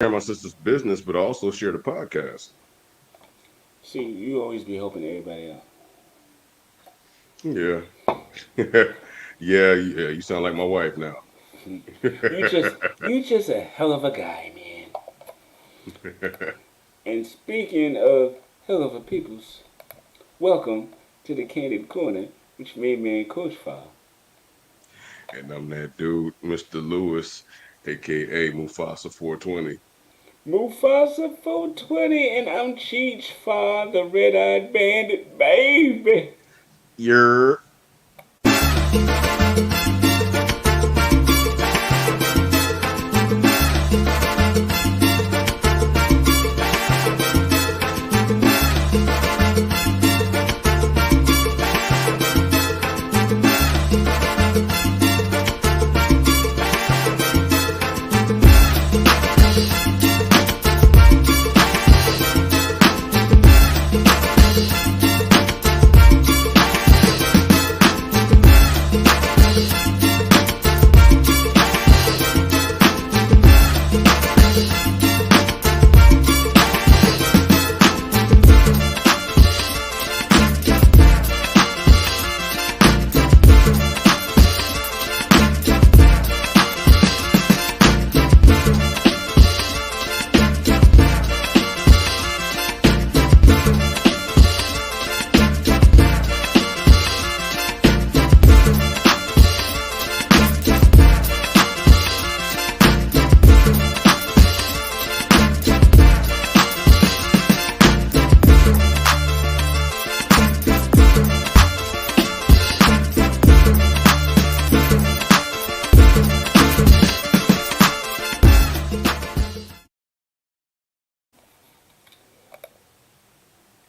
share my sister's business, but also share the podcast. See, you always be helping everybody out. Yeah. Yeah, you sound like my wife now. You just, you just a hell of a guy, man. And speaking of hell of a peoples, welcome to the Candid Corner, which made me and Coach file. And I'm that dude, Mr. Lewis, aka Mufasa 420. Mufasa 420, and I'm Cheech Fa, the red-eyed bandit, baby. You're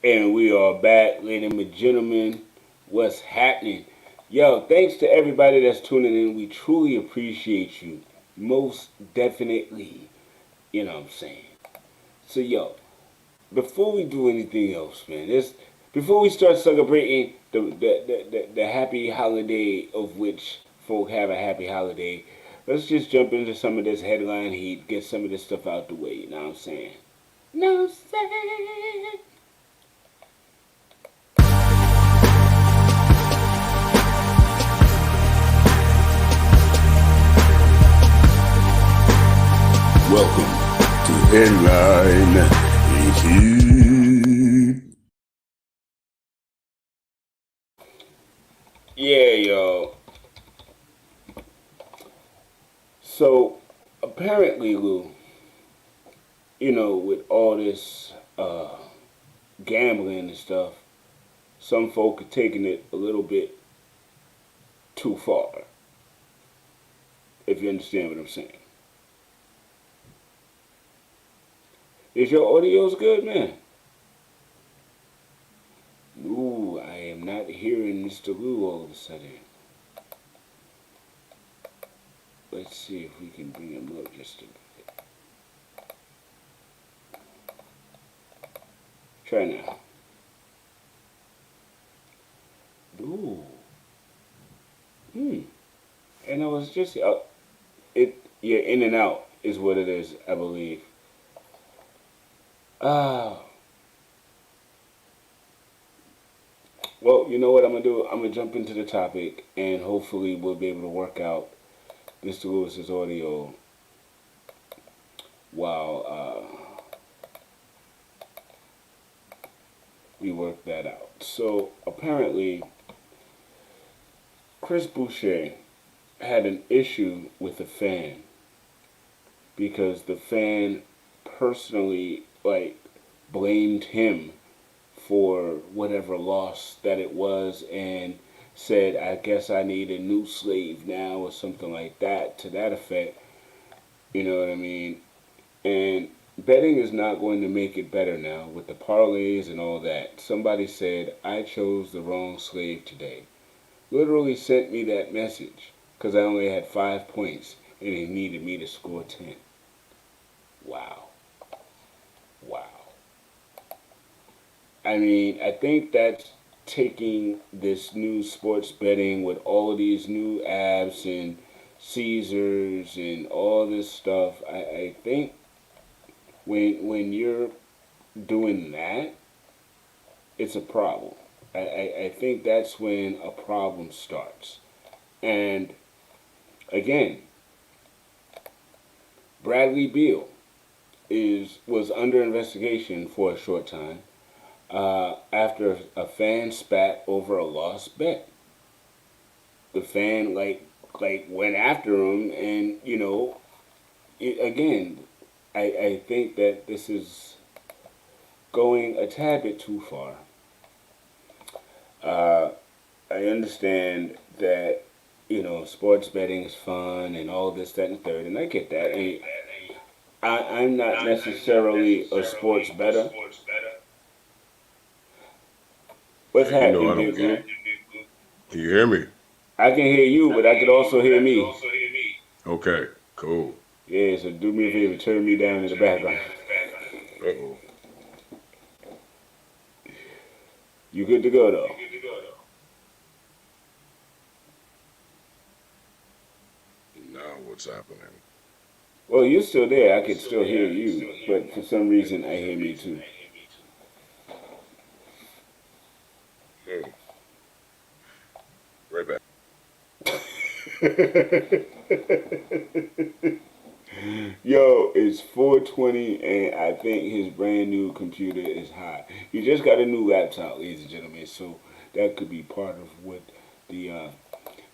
And we are back, ladies and gentlemen. What's happening? Yo, thanks to everybody that's tuning in. We truly appreciate you. Most definitely. You know what I'm saying? So, yo, before we do anything else, man, before we start celebrating the happy holiday of which folk have a happy holiday, let's just jump into some of this headline heat, get some of this stuff out the way. You know what I'm saying? You know what I'm saying? welcome to Headline Heat. Yeah, yo. So apparently, Lou, with all this gambling and stuff, some folk are taking it a little bit too far. If you understand what I'm saying. Is your audio's good, man? Ooh, I am not hearing Mr. Lou all of a sudden. Let's see if we can bring him up just a bit. Try now. Ooh. Hmm. And I was just you're in and out is what it is, I believe. Ah. Well, you know what I'm gonna do? I'm gonna jump into the topic, and hopefully we'll be able to work out Mr. Lewis's audio while we work that out. So apparently, Chris Boucher had an issue with a fan because the fan personally blamed him for whatever loss that it was and said, I guess I need a new slave now or something like that to that effect. You know what I mean? And betting is not going to make it better now with the parlays and all that. Somebody said, I chose the wrong slave today. Literally sent me that message because I only had 5 points and he needed me to score 10. Wow. Wow. I mean, I think that's taking this new sports betting with all of these new apps and Caesars and all this stuff. I think when you're doing that, it's a problem. I think that's when a problem starts. And again, Bradley Beal is was under investigation for a short time after a fan spat over a lost bet. The fan went after him, and again, I think that this is going a tad bit too far. Uh, I understand that sports betting is fun and all this, that, and third, and I get that. I'm not necessarily a sports better. What's You know happening, I don't Big get Blue? it. Can you hear me? I can hear you, but I could also hear me. Okay, cool. Yeah, so do me a favor, turn me down in the background. Uh-oh. You good to go though? Now what's happening? Well, you're still there. I can still hear you, but for some reason I hear me too. Hmm. Right back. Yo, it's 4:20, and I think his brand new computer is hot. You just got a new laptop, ladies and gentlemen, so that could be part of what the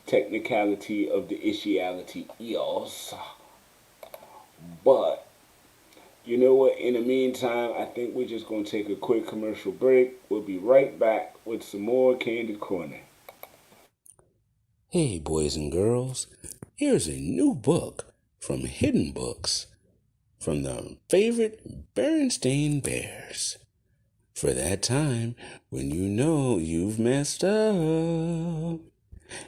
technicality of the issueality is. But you know what? In the meantime, I think we're just gonna take a quick commercial break. We'll be right back with some more Candid Corner. Hey, boys and girls, here's a new book from Hidden Books from the favorite Berenstain Bears. For that time when you know you've messed up and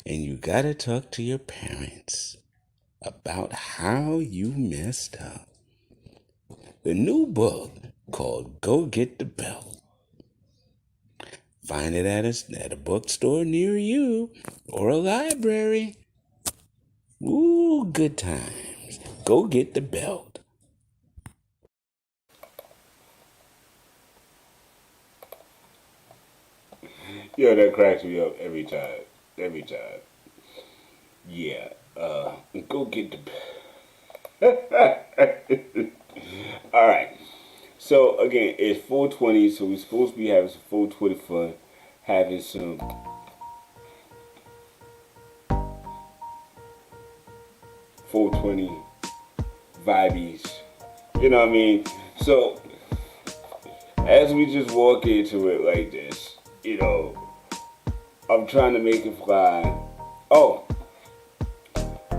you gotta talk to your parents about how you messed up. The new book called Go Get the Belt. Find it at a bookstore near you or a library. Ooh, good times. Go get the belt. Yo, that cracks me up every time. Every time. Yeah. Go get the. All right. So again, it's 4:20, so we're supposed to be having some 4:20 fun, having some 4:20 vibes. You know what I mean? So as we just walk into it like this, I'm trying to make it fly. Oh,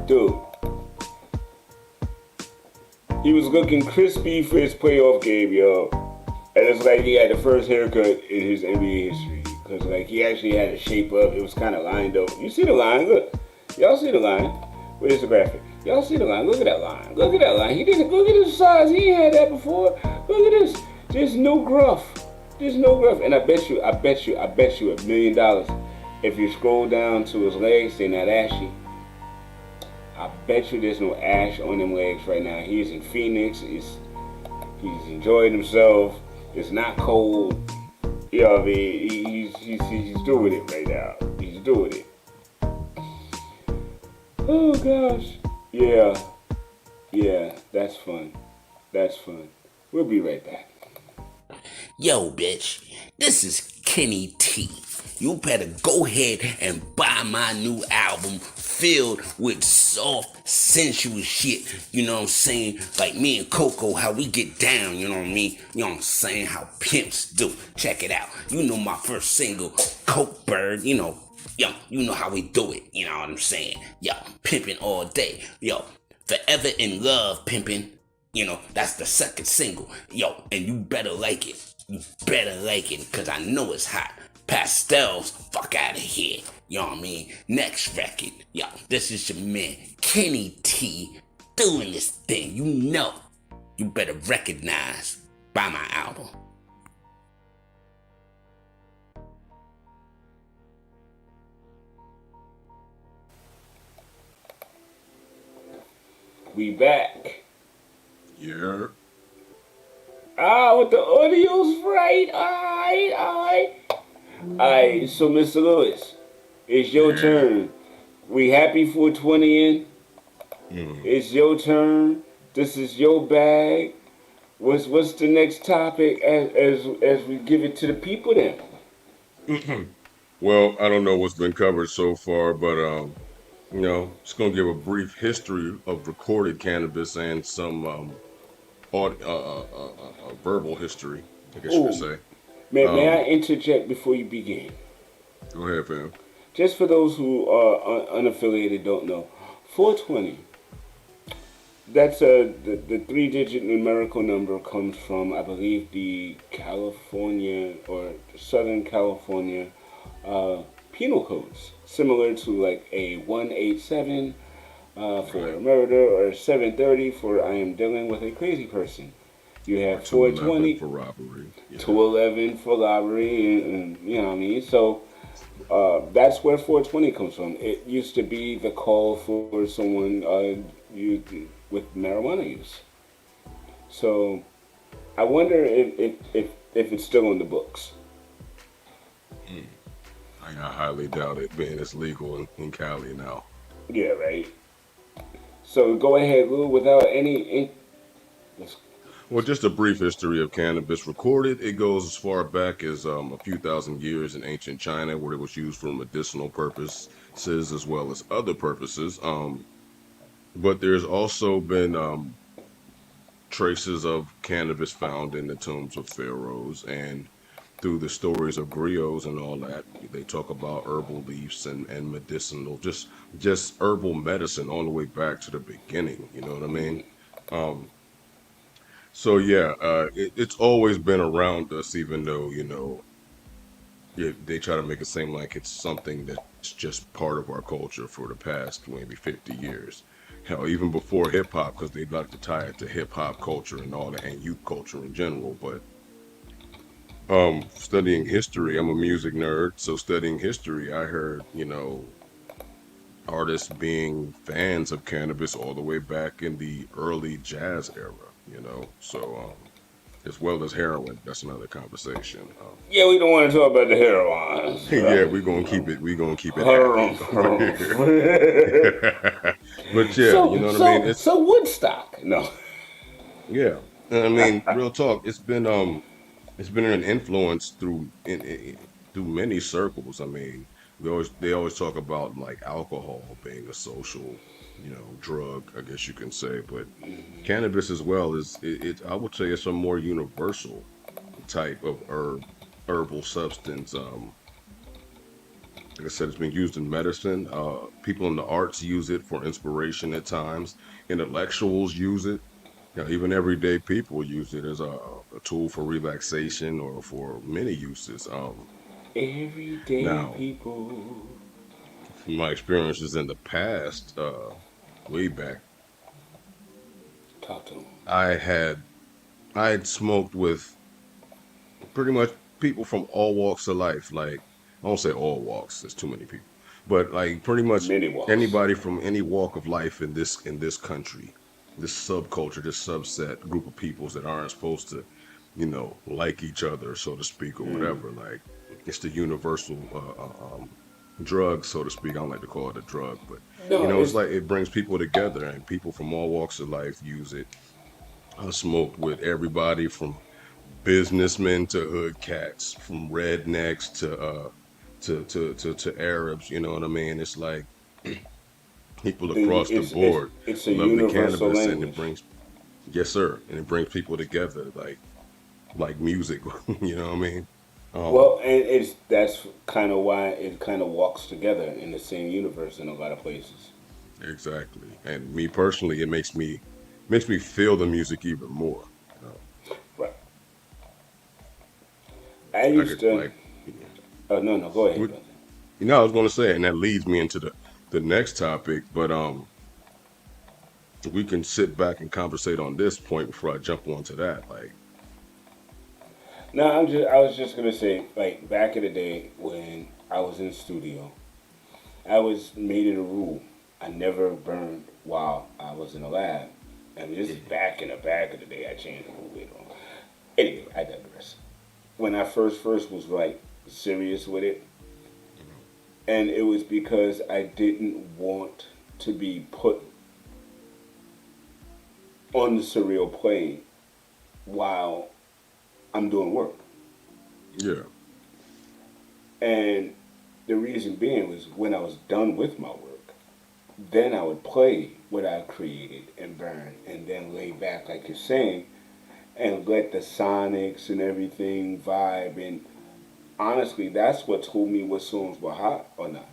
dude, he was looking crispy for his playoff game, yo. And it's like he had the first haircut in his NBA history. Because, like, he actually had a shape up. It was kind of lined up. You see the line? Look. Y'all see the line? Where's the graphic? Y'all see the line? Look at that line. Look at that line. He didn't. Look at his size. He ain't had that before. Look at this. There's no gruff. There's no gruff. And I bet you $1 million. If you scroll down to his legs, they're not ashy. I bet you there's no ash on them legs right now. He's in Phoenix. He's enjoying himself. It's not cold. You know what I mean? He's doing it right now. He's doing it. Oh gosh. Yeah. Yeah. That's fun. That's fun. We'll be right back. Yo, bitch, this is Kenny T. You better go ahead and buy my new album filled with soft, sensual shit. You know what I'm saying? Like me and Coco, how we get down, you know what I mean? You know what I'm saying? How pimps do. Check it out. You know my first single, Coke Bird, Yo, you know how we do it, you know what I'm saying? Yo, pimping all day. Yo, forever in love, pimping. That's the second single. Yo, and you better like it. You better like it, cause I know it's hot. Pastels, fuck out of here. You know what I mean? Next record. Yo, this is your man, Kenny T, doing this thing. You know. You better recognize by my album. We back. Yeah. with the audio's right. Alright. So, Mr. Lewis, it's your Yeah. turn. We happy for 20 in? Mm. It's your turn. This is your bag. What's the next topic as we give it to the people then? Well, I don't know what's been covered so far, but just gonna give a brief history of recorded cannabis and some verbal history, I guess you could Oh, say. may I Um, interject before you begin? Go ahead, fam. Just for those who are unaffiliated, don't know, 420. That's the three-digit numerical number comes from, I believe, the California or Southern California penal codes, similar to like a 187 for Right. murder or 730 for I am dealing with a crazy person. You Or have 211 420, for robbery. Yeah. 211 for robbery, and you know what I mean. So that's where 420 comes from. It used to be the call for someone with marijuana use. So I wonder if it's still in the books. Mm. I highly doubt it, being it's legal in Cali now. Yeah, right. So go ahead, Lou, without any. Let's, Well, just a brief history of cannabis recorded. It goes as far back as a few thousand years in ancient China, where it was used for medicinal purposes as well as other purposes. But there's also been traces of cannabis found in the tombs of pharaohs and through the stories of griots and all that. They talk about herbal leaves and medicinal, just herbal medicine all the way back to the beginning. You know what I mean? Um, so yeah, it's always been around us, even though they try to make it seem like it's something that's just part of our culture for the past maybe 50 years. Hell, even before hip hop, because they'd like to tie it to hip hop culture and all that, and youth culture in general. But studying history, I'm a music nerd, so studying history, I heard artists being fans of cannabis all the way back in the early jazz era. So as well as heroin. That's another conversation. yeah, we don't want to talk about the heroines. Yeah, we're gonna keep it. We're gonna keep it happy over Heroin. here. But yeah, you so know what I mean. so It's so Woodstock. No. yeah. And I mean, real talk. It's been an influence through many circles. I mean, they always talk about like alcohol being a social, drug. I guess you can say, but cannabis as well I would say it's a more universal type of herbal substance. Like I said, it's been used in medicine. People in the arts use it for inspiration at times. Intellectuals use it. Even everyday people use it as a tool for relaxation or for many uses. Everyday Now, people. from my experiences in the past, way back, Talk to them. I had I had smoked with pretty much people from all walks of life. Like I won't say all walks, there's too many people, but like pretty much Many walks. anybody from any walk of life in this country, this subculture, this subset group of peoples that aren't supposed to, like each other, so to speak, or Mm. whatever. Like it's the universal drug, so to speak. I don't like to call it a drug, but No, it's it's like it brings people together, and people from all walks of life use it. I smoked with everybody from businessmen to hood cats, from rednecks to Arabs. You know what I mean? It's like people the across the board it's a love the universal cannabis, and it language. brings yes, sir, and it brings people together like music. You know what I mean? Um, Well, and it's that's kind of why it kind of walks together in the same universe in a lot of places. exactly. And me personally, it makes me feel the music even more. You know, Right. I I used could to. like. Oh no, no, go ahead, What, brother. I was going to say, and that leads me into the next topic, but we can sit back and conversate on this point before I jump onto that. Like, No, I was just gonna say, like back in the day when I was in studio, I was made it a rule. I never burned while I was in the lab. I mean, this is mhm, back in the back of the day. I changed the rule later on. Anyway, I digress. When I first was like serious with it, Mhm. and it was because I didn't want to be put on the surreal plane while I'm doing work. Yeah. And the reason being was when I was done with my work, then I would play what I created and burn and then lay back, like you're saying, and let the sonics and everything vibe. And honestly, that's what told me what songs were hot or not.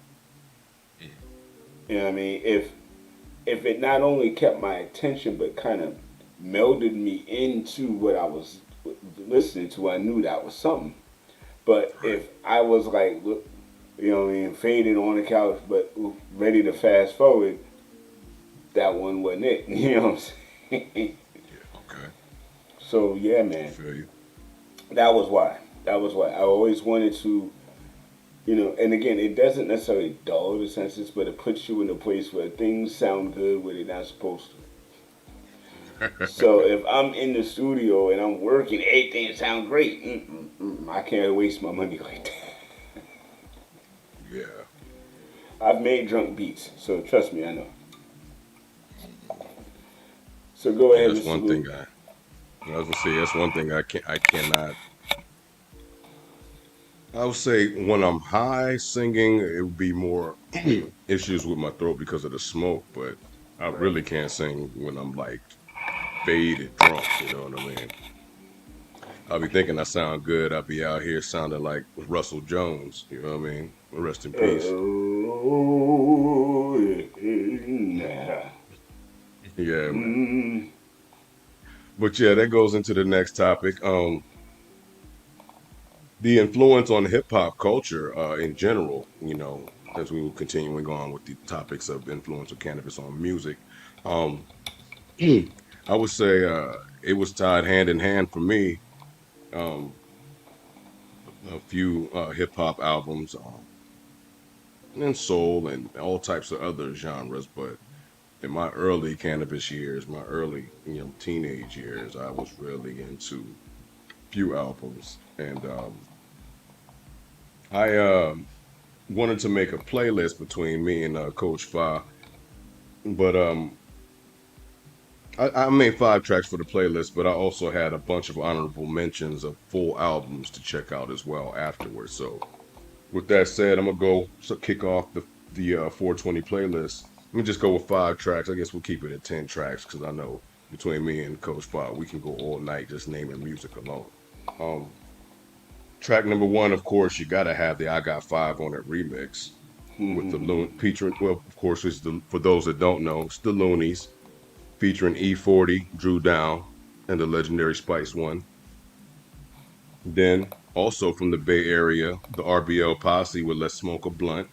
Mhm. You know what I mean? If it not only kept my attention but kind of melded me into what I was listening to, I knew that was something. But Right. if I was like, you know what I mean, faded on the couch but ready to fast forward, that one wasn't it. You know what I'm saying? Yeah. Okay. So yeah, I man, feel you. that was why. That was why I always wanted to, you know. And again, it doesn't necessarily dull the senses, but it puts you in a place where things sound good where they're not supposed to. So if I'm in the studio and I'm working, everything sound great. I can't waste my money like that. Yeah. I've made drunk beats, so trust me, I know. So go Yeah. ahead, That's Mr. one thing Luke. I was gonna say. That's one thing I cannot. I would say when I'm high singing, it would be more issues with my throat because of the smoke. But I Right. really can't sing when I'm like faded drunk. You know what I mean? I'll be thinking I sound good. I'll be out here sounding like Russell Jones. You know what I mean? Rest in peace. Oh, yeah. Yeah, man. Mm, But yeah, that goes into the next topic. The influence on hip hop culture in general. You know, as we were continuing on with the topics of influence of cannabis on music. Um, I would say it was tied hand in hand for me. Um, a few hip hop albums, and soul, and all types of other genres. But in my early cannabis years, my early teenage years, I was really into few albums, and I wanted to make a playlist between me and Coach Fa, but I made 5 tracks for the playlist, but I also had a bunch of honorable mentions of full albums to check out as well afterwards. So with that said, I'm gonna go kick off the 420 playlist. Let me just go with 5 tracks. I guess we'll keep it at 10 tracks because I know between me and Coach Fa, we can go all night just naming music alone. Um, Track number one, of course, you gotta have the "I Got Five on It" remix with the Loon featuring. Well, of course, it's the for those that don't know, it's the Loonies featuring E40, Drew Down, and the legendary Spice One. Then also from the Bay Area, the RBL Posse with "Let's Smoke a Blunt."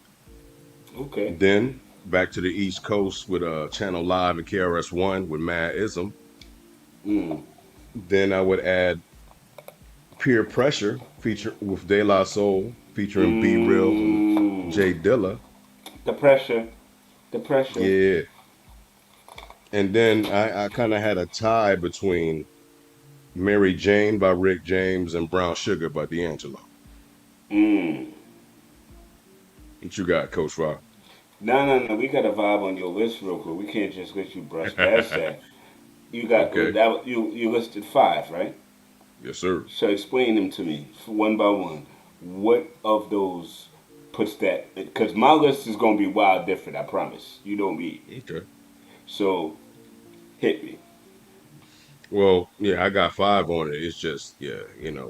okay. Then back to the East Coast with Channel Live and KRS-One with Mad Ism. Mm. Then I would add Peer Pressure feature with De La Soul featuring B Real and Mm. Jay Dilla. The pressure. The pressure. Yeah. And then I kind of had a tie between Mary Jane by Rick James and Brown Sugar by D'Angelo. Mm. What you got, Coach Rock? No, no, no. We got to vibe on your list real quick. We can't just let you brush past that. You got Okay. that. You listed five, right? Yes, sir. So explain them to me one by one. What of those puts that? Because my list is gonna be wild different. I promise. You don't be. Okay. So hit me. Well, yeah, I got 5 on it. It's just, yeah,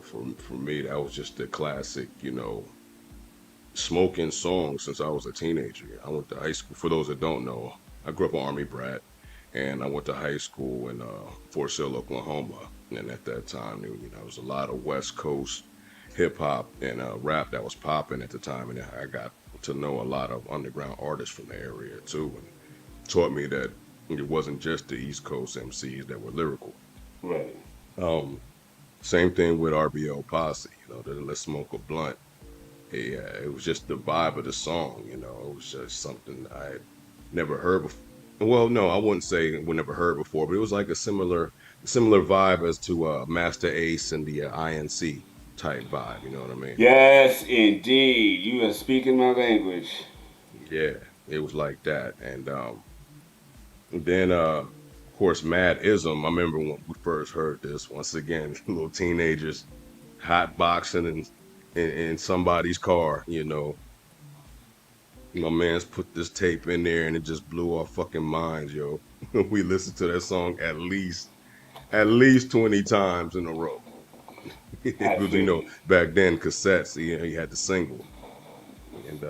for me, that was just the classic, smoking song since I was a teenager. I went to high school. For those that don't know, I grew up an Army brat, and I went to high school in Fort Sill, Oklahoma. And at that time, there was a lot of West Coast hip hop and rap that was popping at the time, and I got to know a lot of underground artists from the area too, and taught me that it wasn't just the East Coast MCs that were lyrical. Right. Um, Same thing with RBL Posse. The Let's Smoke a Blunt. Yeah, it was just the vibe of the song. It was just something I had never heard before. Well, no, I wouldn't say we never heard before, but it was like a similar vibe as to Master Ace and the INC type vibe. You know what I mean? Yes, indeed. You are speaking my language. Yeah, it was like that. And then of course Mad Ism. I remember when we first heard this. Once again, little teenagers hot boxing in somebody's car. You know, my man's put this tape in there and it just blew our fucking minds, yo. We listened to that song at least 20 times in a row. I Because feel you. back then cassettes, you had the single. And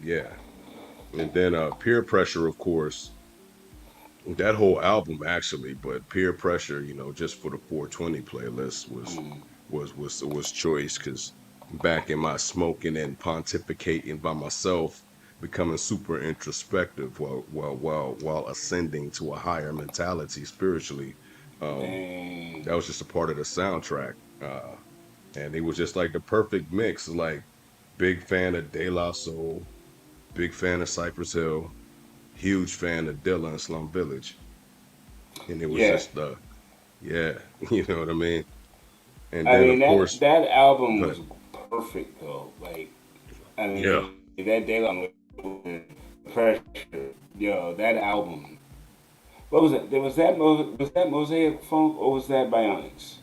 yeah. And then peer pressure, of course, that whole album actually, but peer pressure, just for the 420 playlist was choice because back in my smoking and pontificating by myself, becoming super introspective while ascending to a higher mentality spiritually. Um, Dang. that was just a part of the soundtrack. And it was just like the perfect mix. Like big fan of De La Soul, big fan of Cypress Hill, huge fan of Dilla and Slum Village. And it was Yeah. just yeah, you know what I mean? And I then mean of course, that album was good. perfect though. Like I Yeah. mean that daylight was pressure. Yo, that album. What was it? Was that Mosaic Funk or was that Bionics?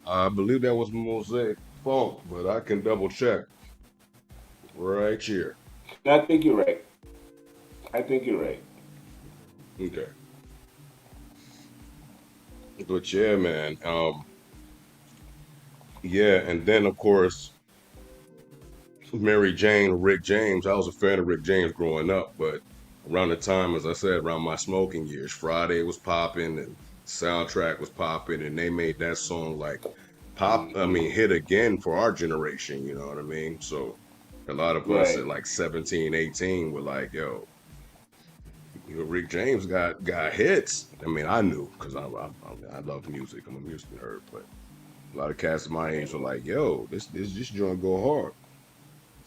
I believe that was Mosaic Funk, but I can double check right here. I think you're right. I think you're right. Okay. But yeah, man. Yeah, and then of course Mary Jane, Rick James. I was a fan of Rick James growing up, but around the time, as I said, around my smoking years, Friday was popping and soundtrack was popping, and they made that song like pop. I Hmm. mean, hit again for our generation. You know what I mean? So a lot of us Right. at like 17, 18 were like, "Yo, Rick James got hits." I mean, I knew because I love music. I'm a music nerd, but a lot of cats my age were like, "Yo, this joint go hard."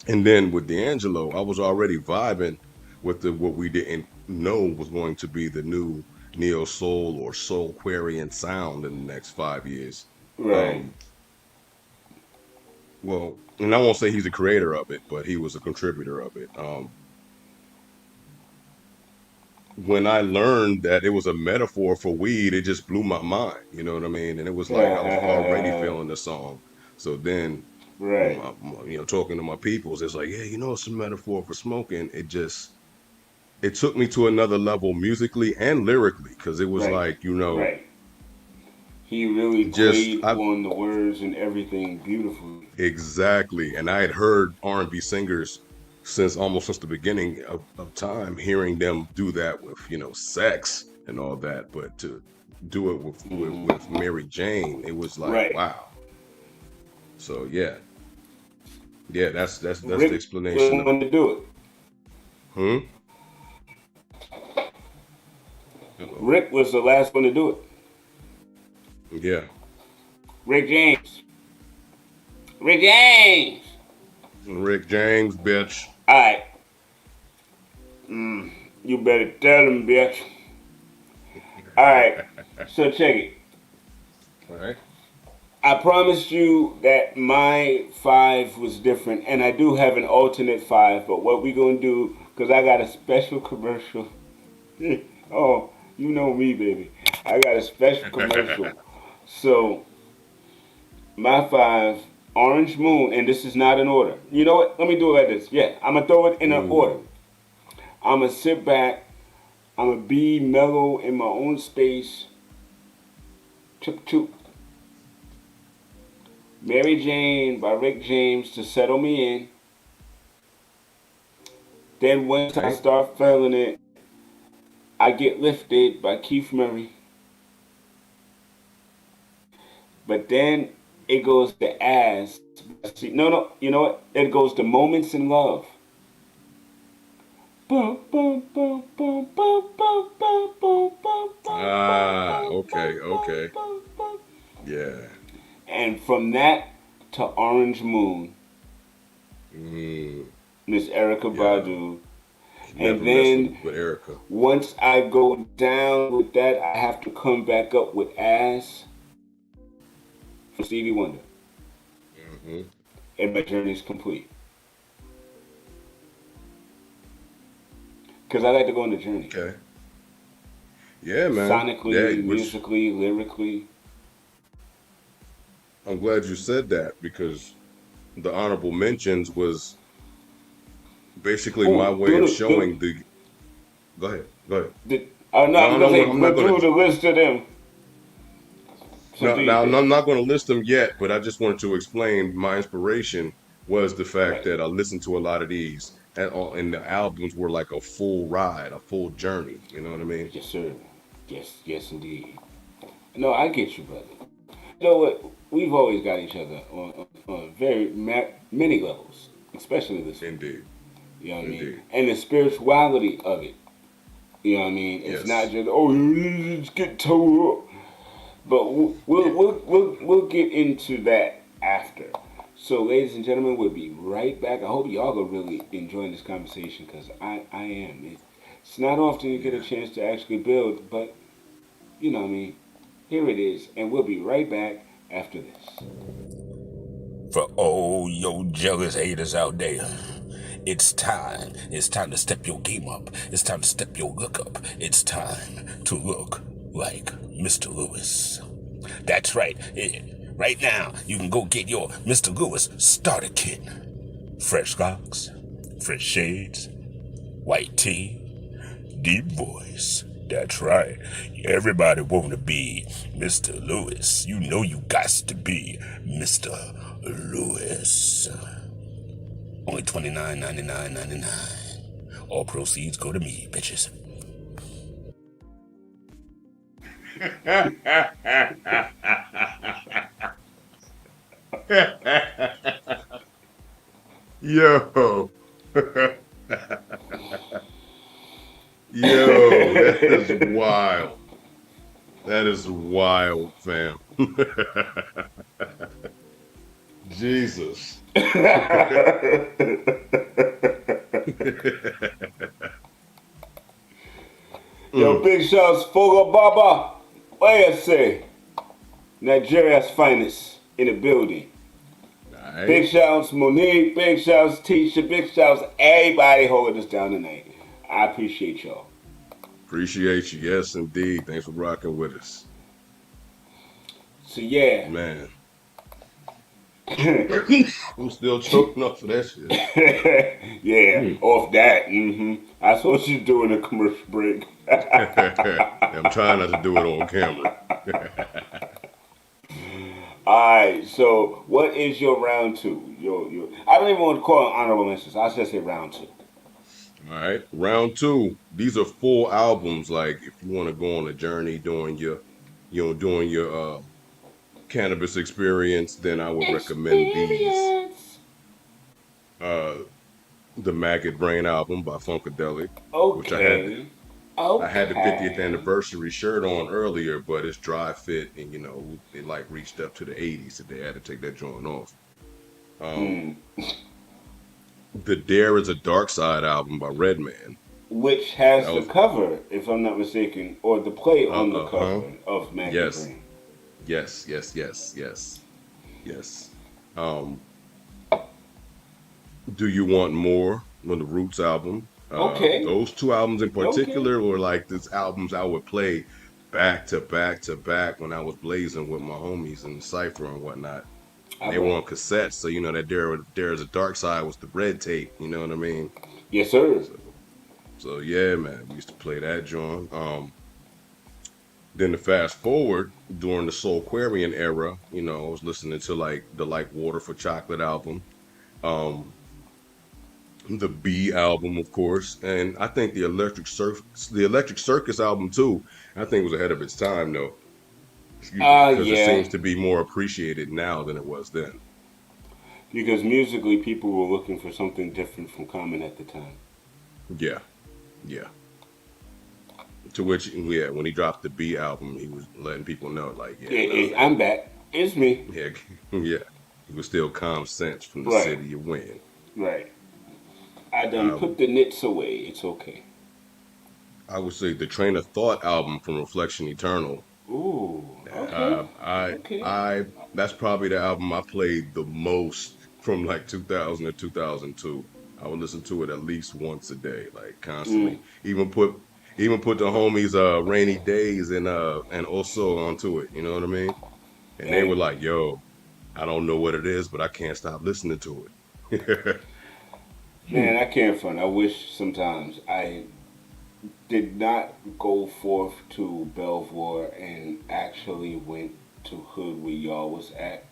And then with D'Angelo, I was already vibing with the what we didn't know was going to be the new neo soul or soulquarian sound in the next 5 years. Right. Um, well, and I won't say he's the creator of it, but he was a contributor of it. When I learned that it was a metaphor for weed, it just blew my mind. You know what I mean? And it was like I was already feeling the song. So then, right. talking to my peoples, it's like, yeah, it's a metaphor for smoking. It took me to another level musically and lyrically because it was Right. like Right. He really just played I on the words and everything beautifully. exactly. And I had heard R&B singers since the beginning of time, hearing them do that with sex and all that, but to do it with Hmm. Mary Jane, it was like Right. wow. So yeah, that's the Rick was the explanation of one to do it. hmm. Uh-oh. Rick was the last one to do it. Yeah, Rick James. Rick James. Rick James, bitch. All right. You better tell him, bitch. All right. So check it. All right. I promised you that my five was different, and I do have an alternate five. But what we gonna do? Cause I got a special commercial. Oh, you know me, baby. I got a special commercial. So my five, Orange Moon, and this is not in order. You know what? Let me do it like this. Yeah, I'm gonna throw it in an order. Ooh. I'm gonna sit back. I'm gonna be mellow in my own space. Chip choop. Mary Jane by Rick James to settle me in. Then once I Right. start feeling it, I Get Lifted by Keith Murray. But then it goes to As. No, no, you know what? It goes to Moments in Love. Boom, boom, boom, boom, boom, boom, boom, boom, boom, boom, boom, Ah, boom, okay, boom, okay. boom, boom. Yeah. And from that to Orange Moon, Mm, Miss Erica yo. Badu. And Never messed then with Erica. once I go down with that, I have to come back up with Ass from Stevie Wonder, Hmm. and my journey is complete. Because I like to go on the journey, Okay. Yeah, man. Yeah, sonically, which musically, lyrically. I'm glad you said that because the honorable mentions was basically my Oh, way of showing the. Go ahead. Go ahead. no, I'm No, gonna no, say I'm not go gonna. through the list of them. So No, do your now thing. I'm not going to list them yet, but I just wanted to explain my inspiration was the fact Right. that I listened to a lot of these, and the albums were like a full ride, a full journey. You know what I mean? Yes, sir. Yes, yes, indeed. No, I get you, brother. You know what? We've always got each other on many levels, especially this one. Indeed, You know what I mean? indeed. And the spirituality of it. You know what I mean? It's not Yes. just let's get towed up. But Yeah. we'll get into that after. So, ladies and gentlemen, we'll be right back. I hope y'all are really enjoying this conversation because I am. It's not often you get a Yeah. chance to actually build, but you know what I mean. Here it is, and we'll be right back after this. For all your jealous haters out there, it's time. It's time to step your game up. It's time to step your look up. It's time to look like Mr. Lewis. That's right. Right now, you can go get your Mr. Lewis starter kit. Fresh locks, fresh shades, white tee, deep voice. That's right. Everybody wanna be Mr. Lewis. You know you got to be Mr. Lewis. Only $29.99.99. All proceeds go to me, bitches. Yo. Yo, that is wild. That is wild, fam. Jesus. Yo, Mm. big shouts, Fogo Baba. What you say? Nigeria's finest in the building. All Big right. shouts, Monique. Big shouts, Tisha. Big shouts, everybody holding us down tonight. I appreciate y'all. Appreciate you. Yes, indeed. Thanks for rocking with us. So yeah, Man. yeah, I'm still choking off of that shit. Mm. off that. That's what you do in a commercial break. I'm trying not to do it on camera. All right. So what is your round two? Your I don't even want to call it honorable mentions. I'll just say round two. All right. Round two. These are full albums. Like if you want to go on a journey doing doing your cannabis experience, then I would recommend these. Experience. Uh the Maggot Brain album by Funkadelic, which Okay. I had the 50th Okay. anniversary shirt on earlier, but it's dry fit and it like reached up to the 80s, so they had to take that joint off. Um Mm. the Dare is a Dark Side album by Redman. Which has That the was cover, if I'm not mistaken, or the play on the huh. cover of Maggie Yes. Brain. Yes, yes, yes, yes, yes. Um, Do You Want More on the Roots album? Okay. Those two albums in Okay. particular were like these albums I would play back to back to back when I was blazing with my homies in the cipher and whatnot. And All they were right. on cassettes, so that There Is a Dark Side was the red tape. You know what I mean? Yes, sir. So, so yeah, man, we used to play that joint. Then to fast forward during the Soulquarian era, I was listening to like the Like Water for Chocolate album, um, the B album, of course, and I think the Electric Circus album too. I think was ahead of its time though, excuse me, because it Yeah. seems to be more appreciated now than it was then. Because musically, people were looking for something different from Common at the time. Yeah, yeah. To which, yeah, when he dropped the B album, he was letting people know, like, yeah, no, I'm man, back. It's me. yeah, yeah. He was still calm sense from the Right. city of Win. Right. I done Um, put the nits away. It's okay. I would say the Train of Thought album from Reflection Eternal. Ooh, okay, Uh, I okay. I that's probably the album I played the most from like 2000 to 2002. I would listen to it at least once a day, like Mm. constantly. Even put the homies Rainy Days and also onto it, you know what I mean? And they And were like, "Yo, I don't know what it is, but I can't stop listening to it." man, I can't front. I wish sometimes I did not go forth to Belvoir and actually went to hood where y'all was at.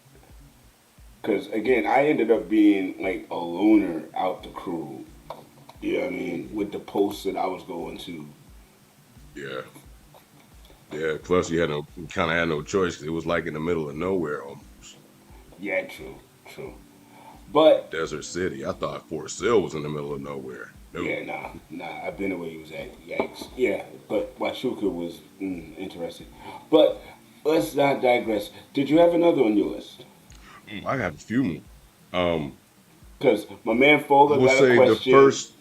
Cause again, I ended up being like a loner out the crew. You know what I mean? With the posts that I was going to. Yeah. Yeah, plus you kind of had no choice 'cause it was like in the middle of nowhere almost. Yeah, true, true. Like But Desert City. I thought Fort Sill was in the middle of nowhere. yeah, No. nah. I've been where he was at. Yikes. Yeah, but Washuka was interesting. But let's not digress. Did you have another on your list? I have a few more. Um, Because my man I Fogler would got a say the question. first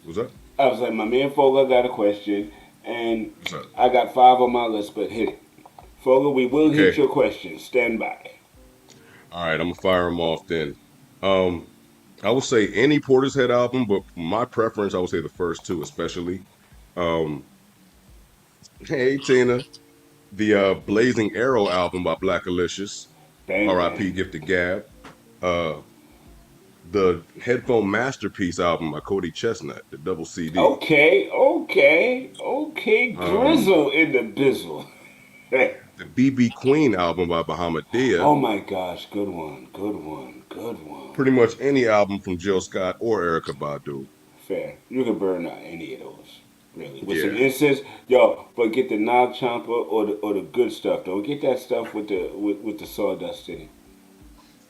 was that? I was like, my man Fogler got a question, and What's that? I got five on my list, but hit it. Fogler, we will hit Okay. your question. Stand by. All right, I'm gonna fire them off then. Um, I would say any Portishead album, but my preference, I would say the first two, especially. Um, hey Tina, the Blazing Arrow album by Black Alicious, Bang, R.I.P. bang. Gifted Gab. Uh, the Headphone Masterpiece album by Cody Chestnut, the double CD. Okay, okay, okay. Um, Grizzle in the bizzle. the BB Queen album by Bahamadia. Oh my gosh, good one, good one, good one. Pretty much any album from Jill Scott or Erica Badu. Fair. You can burn out any of those, really. With some Yeah, incense, yo. But get the Nog Chomper or the good stuff. Don't get that stuff with the sawdust in it.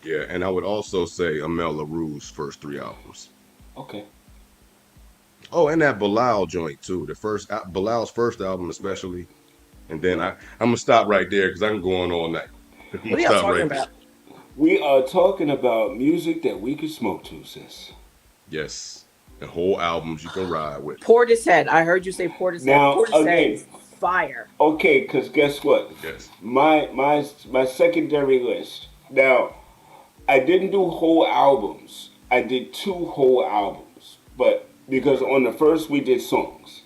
yeah. And I would also say Amel LaRue's first three albums. Okay. Oh, and that Bilal joint too. The first Bilal's first album especially. And then Right. I'm gonna stop right there because I'm going all night. I'm What gonna are y'all stop talking right there. about? We are talking about music that we can smoke to, sis. Yes, and whole albums you can ride with. Portishead. I heard you say Portishead. Now, Portishead again, is fire. okay, because guess what? Yes. My secondary list. Now, I didn't do whole albums. I did two whole albums, but because Okay. on the first we did songs.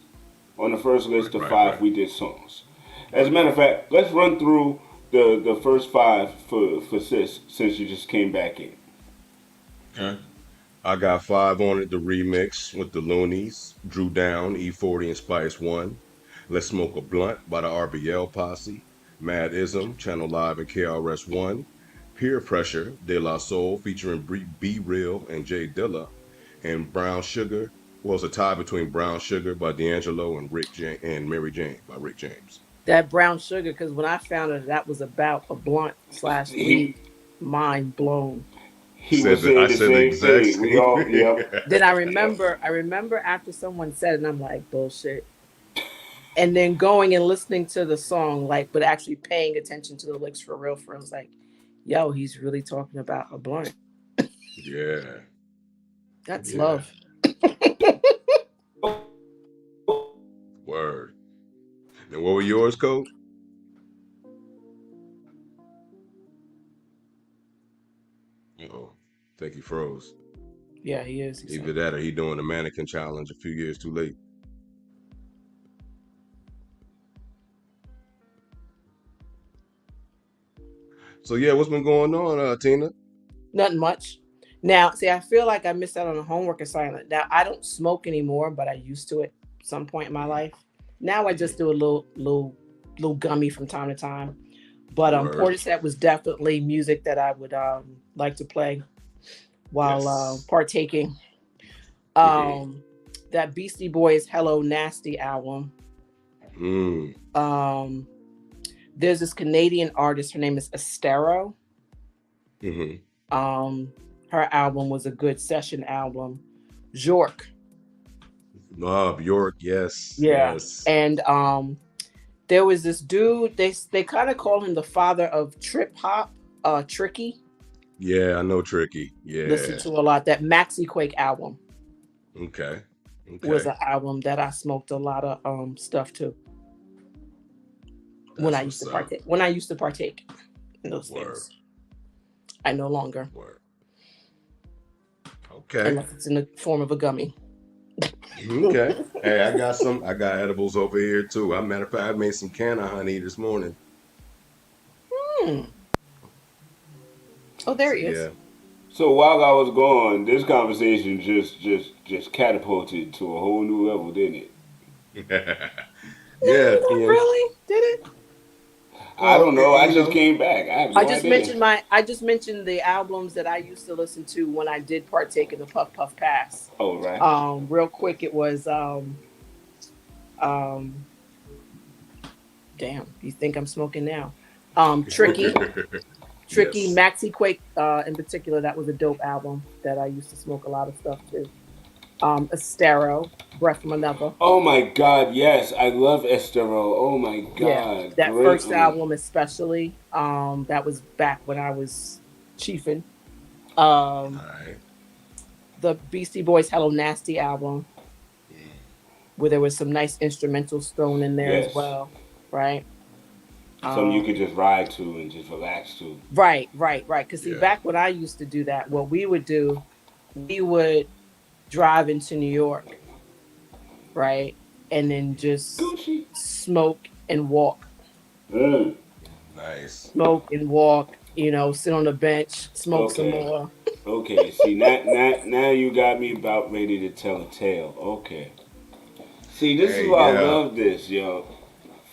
On the first Right, list of right, five, right, we did songs. As a right. matter of fact, let's run through the first five for sis since you just came back in. Okay. I got five on it. The remix with the Loonies, Drew Down, E40 and Spice One. Let's Smoke a Blunt by the RBL Posse. Mad Ism, Channel Live and KRS One. Peer Pressure, De La Soul featuring Be Real and Jay Dilla. And Brown Sugar. Well, it's a tie between Brown Sugar by D'Angelo and and Mary Jane by Rick James. That brown sugar, because when I found out that was about a blunt slash He weed, mind blown. he was I saying the said the same exact thing. We same all, thing. yep, Then I yep. remember, I remember after someone said it, and I'm like, bullshit. And then going and listening to the song, like, but actually paying attention to the lyrics for real. For real, I was like, yo, he's really talking about a blunt. Yeah, That's yeah. love. Word. And what were yours, Code? Oh, think he froze. Yeah, he is. He Either said. that or he doing the mannequin challenge a few years too late. So yeah, what's been going on, Tina? Nothing much. Now, see, I feel like I missed out on a homework assignment. Now, I don't smoke anymore, but I used to at some point in my Mm-hmm. life. Now I just Mm-hmm. do a little gummy from time to time. But Word. Portishead was definitely music that I would like to play while Yes. partaking. Mm-hmm. Um, that Beastie Boys "Hello Nasty" album. Mm. Um, there's this Canadian artist. Her name is Estero. Mm-hmm. Um, her album was a good session album. Jork. Love York. Yes. Yeah. Yes. And there was this dude, they kind of call him the father of trip hop, Tricky. Yeah, I know Tricky. Listen Yeah. to a lot. That Maxi Quake album. Okay. was Okay. an album that I smoked a lot of stuff to when That's I used what's to up. partake. When I used to partake in those Word. things, I no longer, Word. Okay. unless it's in the form of a gummy. Okay. Hey, I got some. I got edibles over here too. I matter of fact, I made some canna honey this morning. Hmm. Oh, there So he is. yeah. So while I was gone, this conversation just catapulted to a whole new level, didn't it? No, Yeah. not You really. Did it? I well, don't know. I you just know. came back. I have I no just idea. mentioned my. I just mentioned the albums that I used to listen to when I did partake in the Puff Puff Pass. Oh, right. Real quick, it was um. Damn, you think I'm smoking now? Tricky, Tricky, Yes. Maxi Quake, in particular. That was a dope album that I used to smoke a lot of stuff to. Estero, Breath from Another. Oh my God, yes, I love Estero. Oh my Yeah, God, that great first one. album especially. That was back when I was chiefing. Um, All right. the Beastie Boys Hello Nasty album, where there was some nice instrumentals thrown in there as Yes, well, right? some you Um, could just ride to and just relax to. right. Because see, Yeah. back when I used to do that, what we would do, we would drive into New York, right, and then just Gucci. smoke and walk, Mm, Nice. smoke and walk. Sit on the bench, smoke some okay, more. okay. See, now you got me about ready to tell a tale. Okay. See, this is Hey, why I yeah. love this, yo.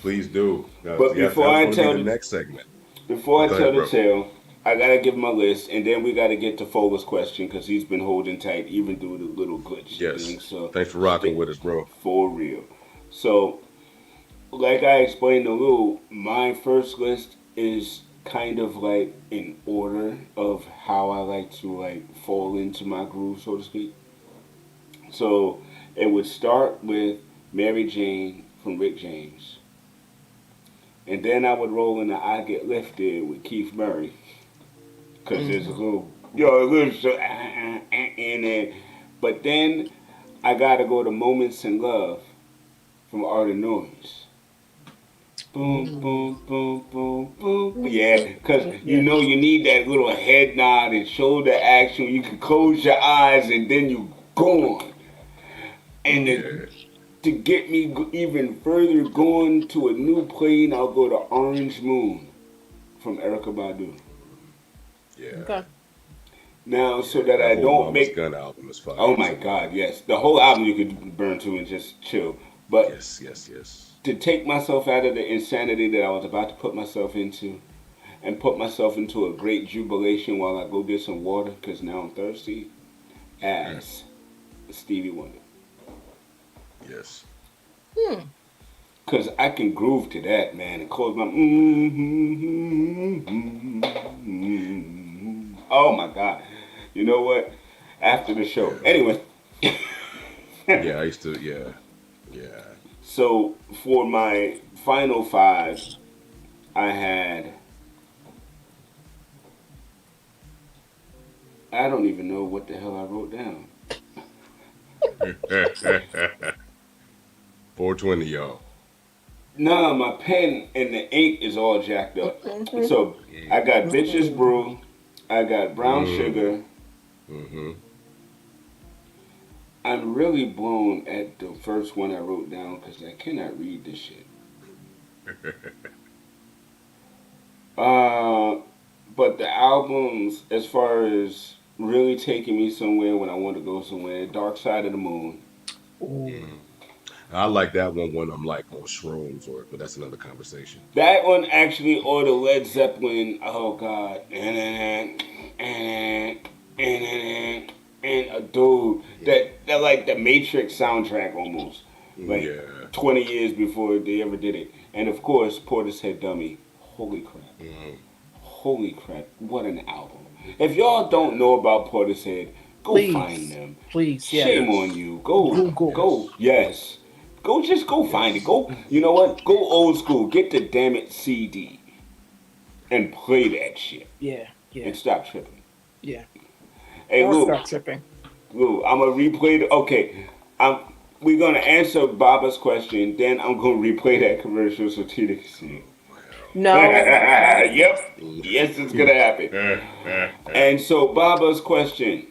Please do. But Yeah, that was going to be the next segment. before I Go tell ahead, the bro. tale, I gotta give my list, and then we gotta get to Fowler's question because he's been holding tight even through the little glitch Yes. thing. So, Thanks for rocking stay with us, bro. for real. So, like I explained a little, my first list is kind of like in order of how I like to like fall into my groove, so to speak. So, it would start with Mary Jane from Rick James. And then I would roll into I Get Lifted with Keith Murray. Because there's a Hmm. little, a little in it. But then I gotta go to Moments in Love from Art of Noise. Boom, boom, boom, boom, boom. Yeah, because you Yeah. know you need that little head nod and shoulder action. You can close your eyes and then you gone. And Yeah. to get me even further going to a new plane, I'll go to Orange Moon from Erica Badu. Yeah. Okay. Now, so Yeah. that That I whole don't Mama's make. Gun album is Oh fire my too. God, yes. The whole album you could burn to and just chill. But Yes. Yes. Yes. to take myself out of the insanity that I was about to put myself into and put myself into a great jubilation while I go get some water because now I'm thirsty, Mm. as Stevie Wonder. Yes. Hmm. Because I can groove to that, man, and close my. Oh my God. You know what? After the show. Yeah. Anyway. Yeah. I used to. Yeah. Yeah. So for my final five, I had. I don't even know what the hell I wrote down. 420, y'all. Nah, my pen and the ink is all jacked up. Mm-hmm. So I got Bitches Mm-hmm. Brew, I got Brown Mm. Sugar. Mm-hmm. I'm really blown at the first one I wrote down because I cannot read this shit. Uh, but the albums, as far as really taking me somewhere when I want to go somewhere, Dark Side of the Moon. Ooh. Mm. I like that one when I'm like on shrooms, or but that's another conversation. That one actually, or the Led Zeppelin. Oh God, and a dude that like the Matrix soundtrack almost, like Yeah. 20 years before they ever did it. And of course, Portishead Dummy. Holy crap! Mm. Holy crap! What an album! If y'all don't know about Portishead, go find Please, them. please, yes. Shame on Yes. you. Go, Google. go. Yes. Yes. Go find it. Yes. Go, you know what? Go old school. Get the damn it CD and play that shit Yeah, and yeah, stop tripping. yeah. Hey, Or Lou, start tripping. Lou, I'm gonna replay the. Okay, I'm. We're gonna answer Baba's question. Then I'm gonna replay that commercial so Tina can see No, no. it. Yep. Yes, it's gonna happen. And so Baba's question: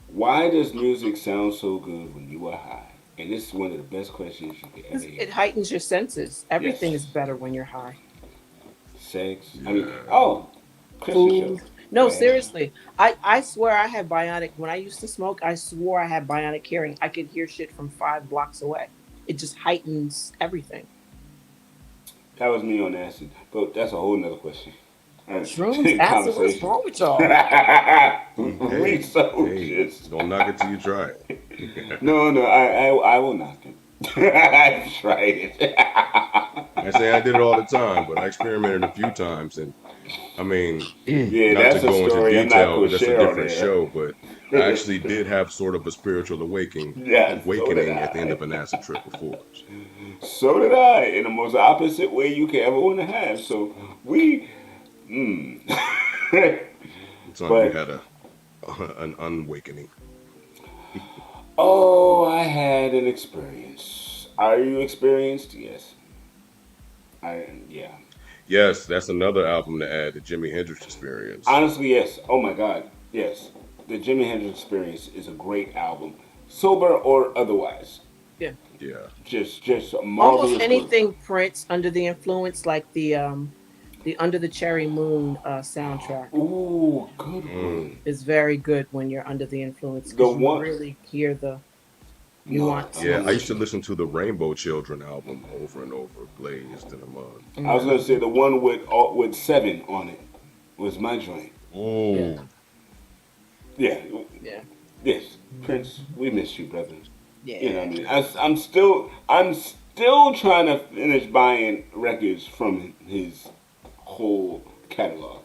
why does music sound so good when you are high? And this is one of the best questions you could ever 'Cause hear. it heightens your senses. Everything Yes. is better when you're high. Sex. I mean, Yeah. oh, Christmas show. Food. No, Go ahead. seriously. I swear I had bionic when I used to smoke. I swore I had bionic hearing. I could hear shit from 5 blocks away. It just heightens everything. That was me on acid, but that's a whole nother question. Shrooms, acid. What's Conversation. wrong with y'all? Hey, hey, Researches. don't knock it till you try it. No, no, I will knock him. I tried it. I say I did it all the time, but I experimented a few times, and I mean, Yeah, not to that's a go into story I'm not detail gonna because that's a share on different here. show, but I actually did have sort of a spiritual Yeah, so did awakening at the end I. of an acid trip before. So did I, in the most opposite way you could ever want to have. So we, mm. So you But had a an unawakening. oh, I had an experience. Are you experienced? Yes. Yeah. Yes, that's another album to add, the Jimi Hendrix Experience. Honestly, yes. Oh my God, yes. The Jimi Hendrix Experience is a great album, sober or otherwise. Yeah. Yeah. Just a Almost marvelous work. anything Prince under the influence, like the Under the Cherry Moon soundtrack, Ooh, good Mm. one. is very good when you're under the influence The because you one. really hear the No, Yeah, I I'm used nuances. with to you. listen to the Rainbow Children album over and over, Glazed in the Mud. I was gonna say Hmm. the one with seven on it was my joint. Yeah. Oh, Yeah, Yeah. yes, Prince, we miss you, brother. You know what I Yeah. mean? yeah. I'm still trying to finish buying records from his whole catalog.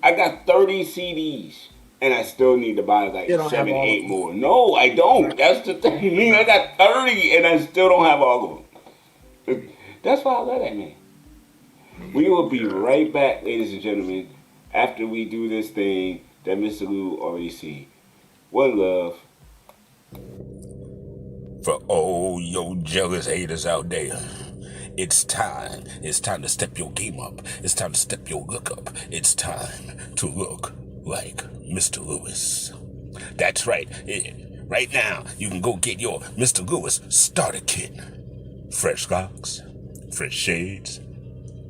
I got 30 CDs, and I still need to buy like Still don't have seven, all of eight them. more. No, I don't. That's the thing. I mean, I got 30, and I still don't have all of them. That's why I love that man. We will be Yeah. right back, ladies and gentlemen, after we do this thing that Mr. Lou already see. One love. For all your jealous haters out there, it's time. It's time to step your game up. It's time to step your look up. It's time to look like Mr. Lewis. That's right. Right now, you can go get your Mr. Lewis starter kit. Fresh locks, fresh shades,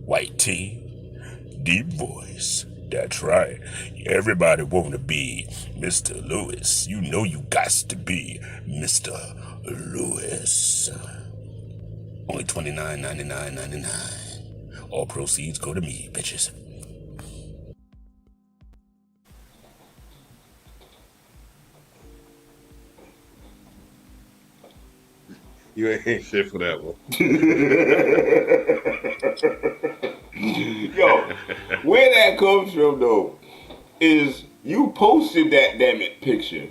white tee, deep voice. That's right. Everybody wanna be Mr. Lewis. You know you got to be Mr. Lewis. Only $29.99.99. All proceeds go to me, bitches. You ain't shit for that one. Yo, where that comes from though is you posted that damn it picture,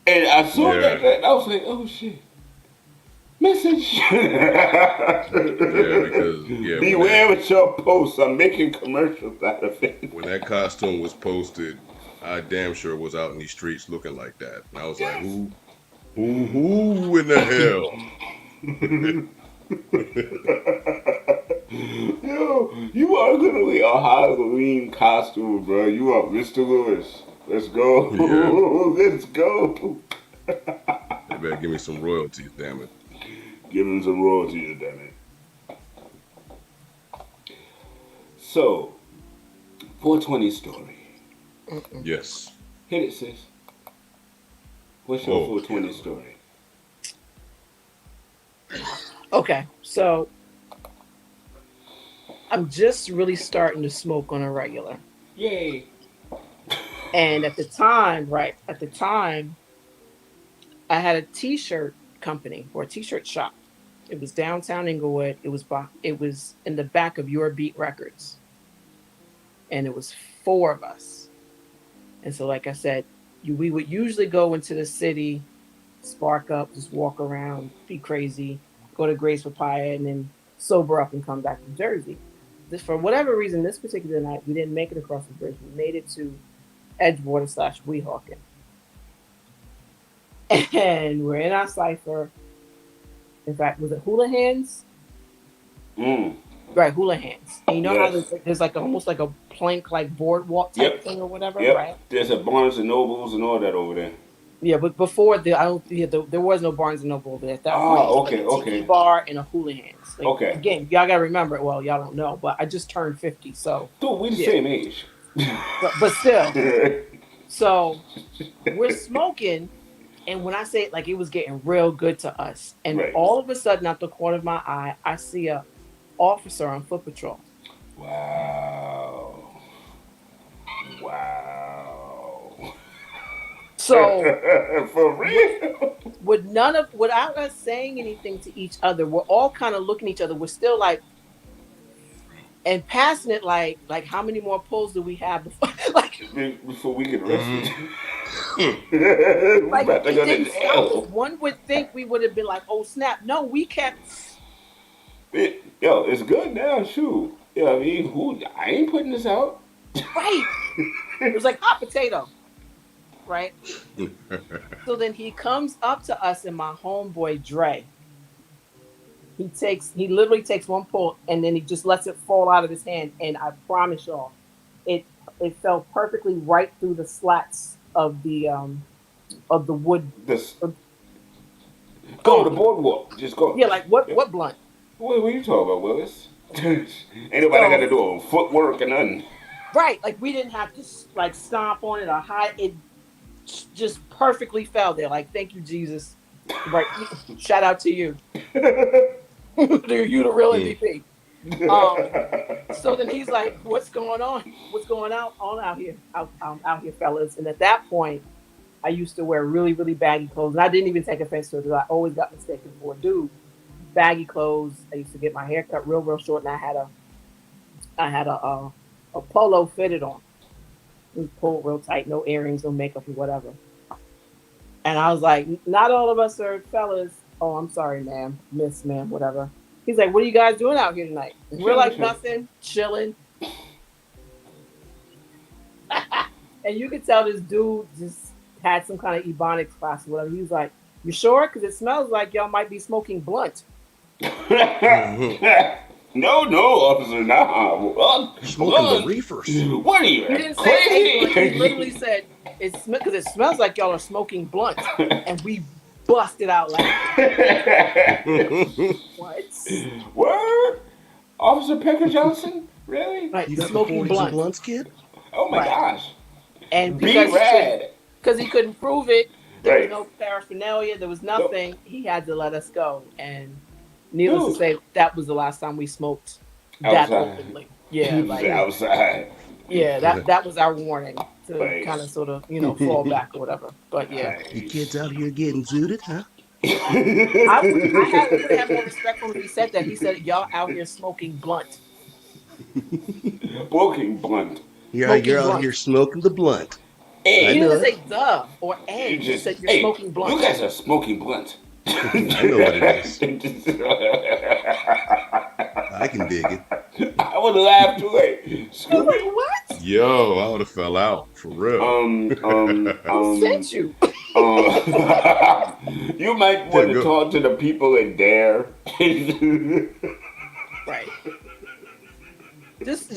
and I saw Yeah. that, I was like, oh shit, message. Yeah, because yeah, Beware what your posts. I'm making commercials out of it. when that costume was posted, I damn sure was out in these streets looking like that. And I was like, Yes. who in the hell? Yo, you are literally a Halloween costume, bro. You are Mr. Lewis. Let's go. Yeah. Let's go. They better give me some royalties, damn it. Give him some royalties, damn it. So, 420 story. Mm-mm. Yes. Hit it, sis. What's your Okay. 420 story? Okay, so I'm just really starting to smoke on a regular. Yay. And at the time, right, at the time, I had a t-shirt company or a t-shirt shop. It was downtown Inglewood. It was in the back of Your Beat Records, and it was four of us. And so, like I said, we would usually go into the city, spark up, just walk around, be crazy, go to Grace Papaya, and then sober up and come back to Jersey. This, for whatever reason, this particular night we didn't make it across the bridge. We made it to Edgewater / Weehawken. And we're in our cipher. In fact, was it Hula Hands? Mm. Right, Hula Hands. And you know how Yes. there's like almost like a plank, like boardwalk type Yep. thing or whatever, Yep. right? There's a Barnes and Nobles and all that over there. Yeah, but before I don't. Yeah, there was no Barnes and Noble there at that point. Ah, It was like okay, a tiki okay, bar and a Hula Hands. Like okay. again, y'all gotta remember. Well, y'all don't know, but I just turned 50, so Dude, we the yeah. same age. But still, so we're smoking, and when I say it, like it was getting real good to us, and Right. all of a sudden, out the corner of my eye, I see a officer on foot patrol. Wow. Wow. So For with real? without us saying anything to each other, we're all kind of looking at each other. We're still like and passing it like how many more pulls do we have before like Before we get arrested. Mm-hmm. We like about to it go to didn't stop us. jail. One would think we would have been like, oh snap. No, we kept Yo, it's good now, shoot. Yeah, I mean, I ain't putting this out. right. It was like hot potato, right? So then he comes up to us and my homeboy Dre. He literally takes one pull and then he just lets it fall out of his hand. And I promise y'all, it it fell perfectly right through the slats of the wood. This. Oh, the Gone. boardwalk. Just go. Yeah, like what Yeah. what blunt? What are you talking about, Willis? Ain't nobody got So to do a footwork and nothing. right, like we didn't have to like stomp on it or hide it. Just perfectly fell there. Like thank you, Jesus. Right, shout out to you. You the real MVP. So then he's like, "What's going on? What's going on out here, out here, fellas?" And at that point, I used to wear really, really baggy clothes, and I didn't even take offense to it because I always got mistaken for a dude. Baggy clothes. I used to get my hair cut real, real short, and I had a polo fitted on. It was pulled real tight, no earrings, no makeup, or whatever. And I was like, "Not all of us are fellas." Oh, I'm sorry, ma'am, miss, ma'am, whatever. He's like, "What are you guys doing out here tonight?" And we're Chilling, like, chilling. "Nothing, chilling." And you could tell this dude just had some kind of ebonics class or whatever. He was like, "You sure? Because it smells like y'all might be smoking blunt." No, no, officer, nah. You're smoking the What? reefers. What are you, He didn't say a blunt. He literally crazy? said, "It's because it smells like y'all are smoking blunt," and we busted out laughing. You What? Word? Officer Pecker Johnson? Really? Right, got the smoking 40s and blunt. blunts, kid? Oh my Right, gosh. and Be rad. because he couldn't prove it, there was Right. no paraphernalia, there was No, nothing. He had to let us go, and needless to dude, say, that was the last time we smoked that outside. openly. Yeah, like Outside. yeah, that was our warning to Like, kind of sort of fall back or whatever. But yeah, You kids nice. out here getting zooted, huh? I would have more respect for him if he said that. He said y'all out here Smoking blunt. Yeah, you're smoking out here blunt. smoking the blunt. I He Hey, didn't know even it. say the or you and. He just just, said you're hey, smoking you blunt. guys are smoking blunt. I know what it is. I I can dig it. would laugh too. Like, I was excuse like, me. what? Yo, I would have fell out for real. Um, um, Who um, sent you? you might want Dude, to go. talk to the people in there. Right. Just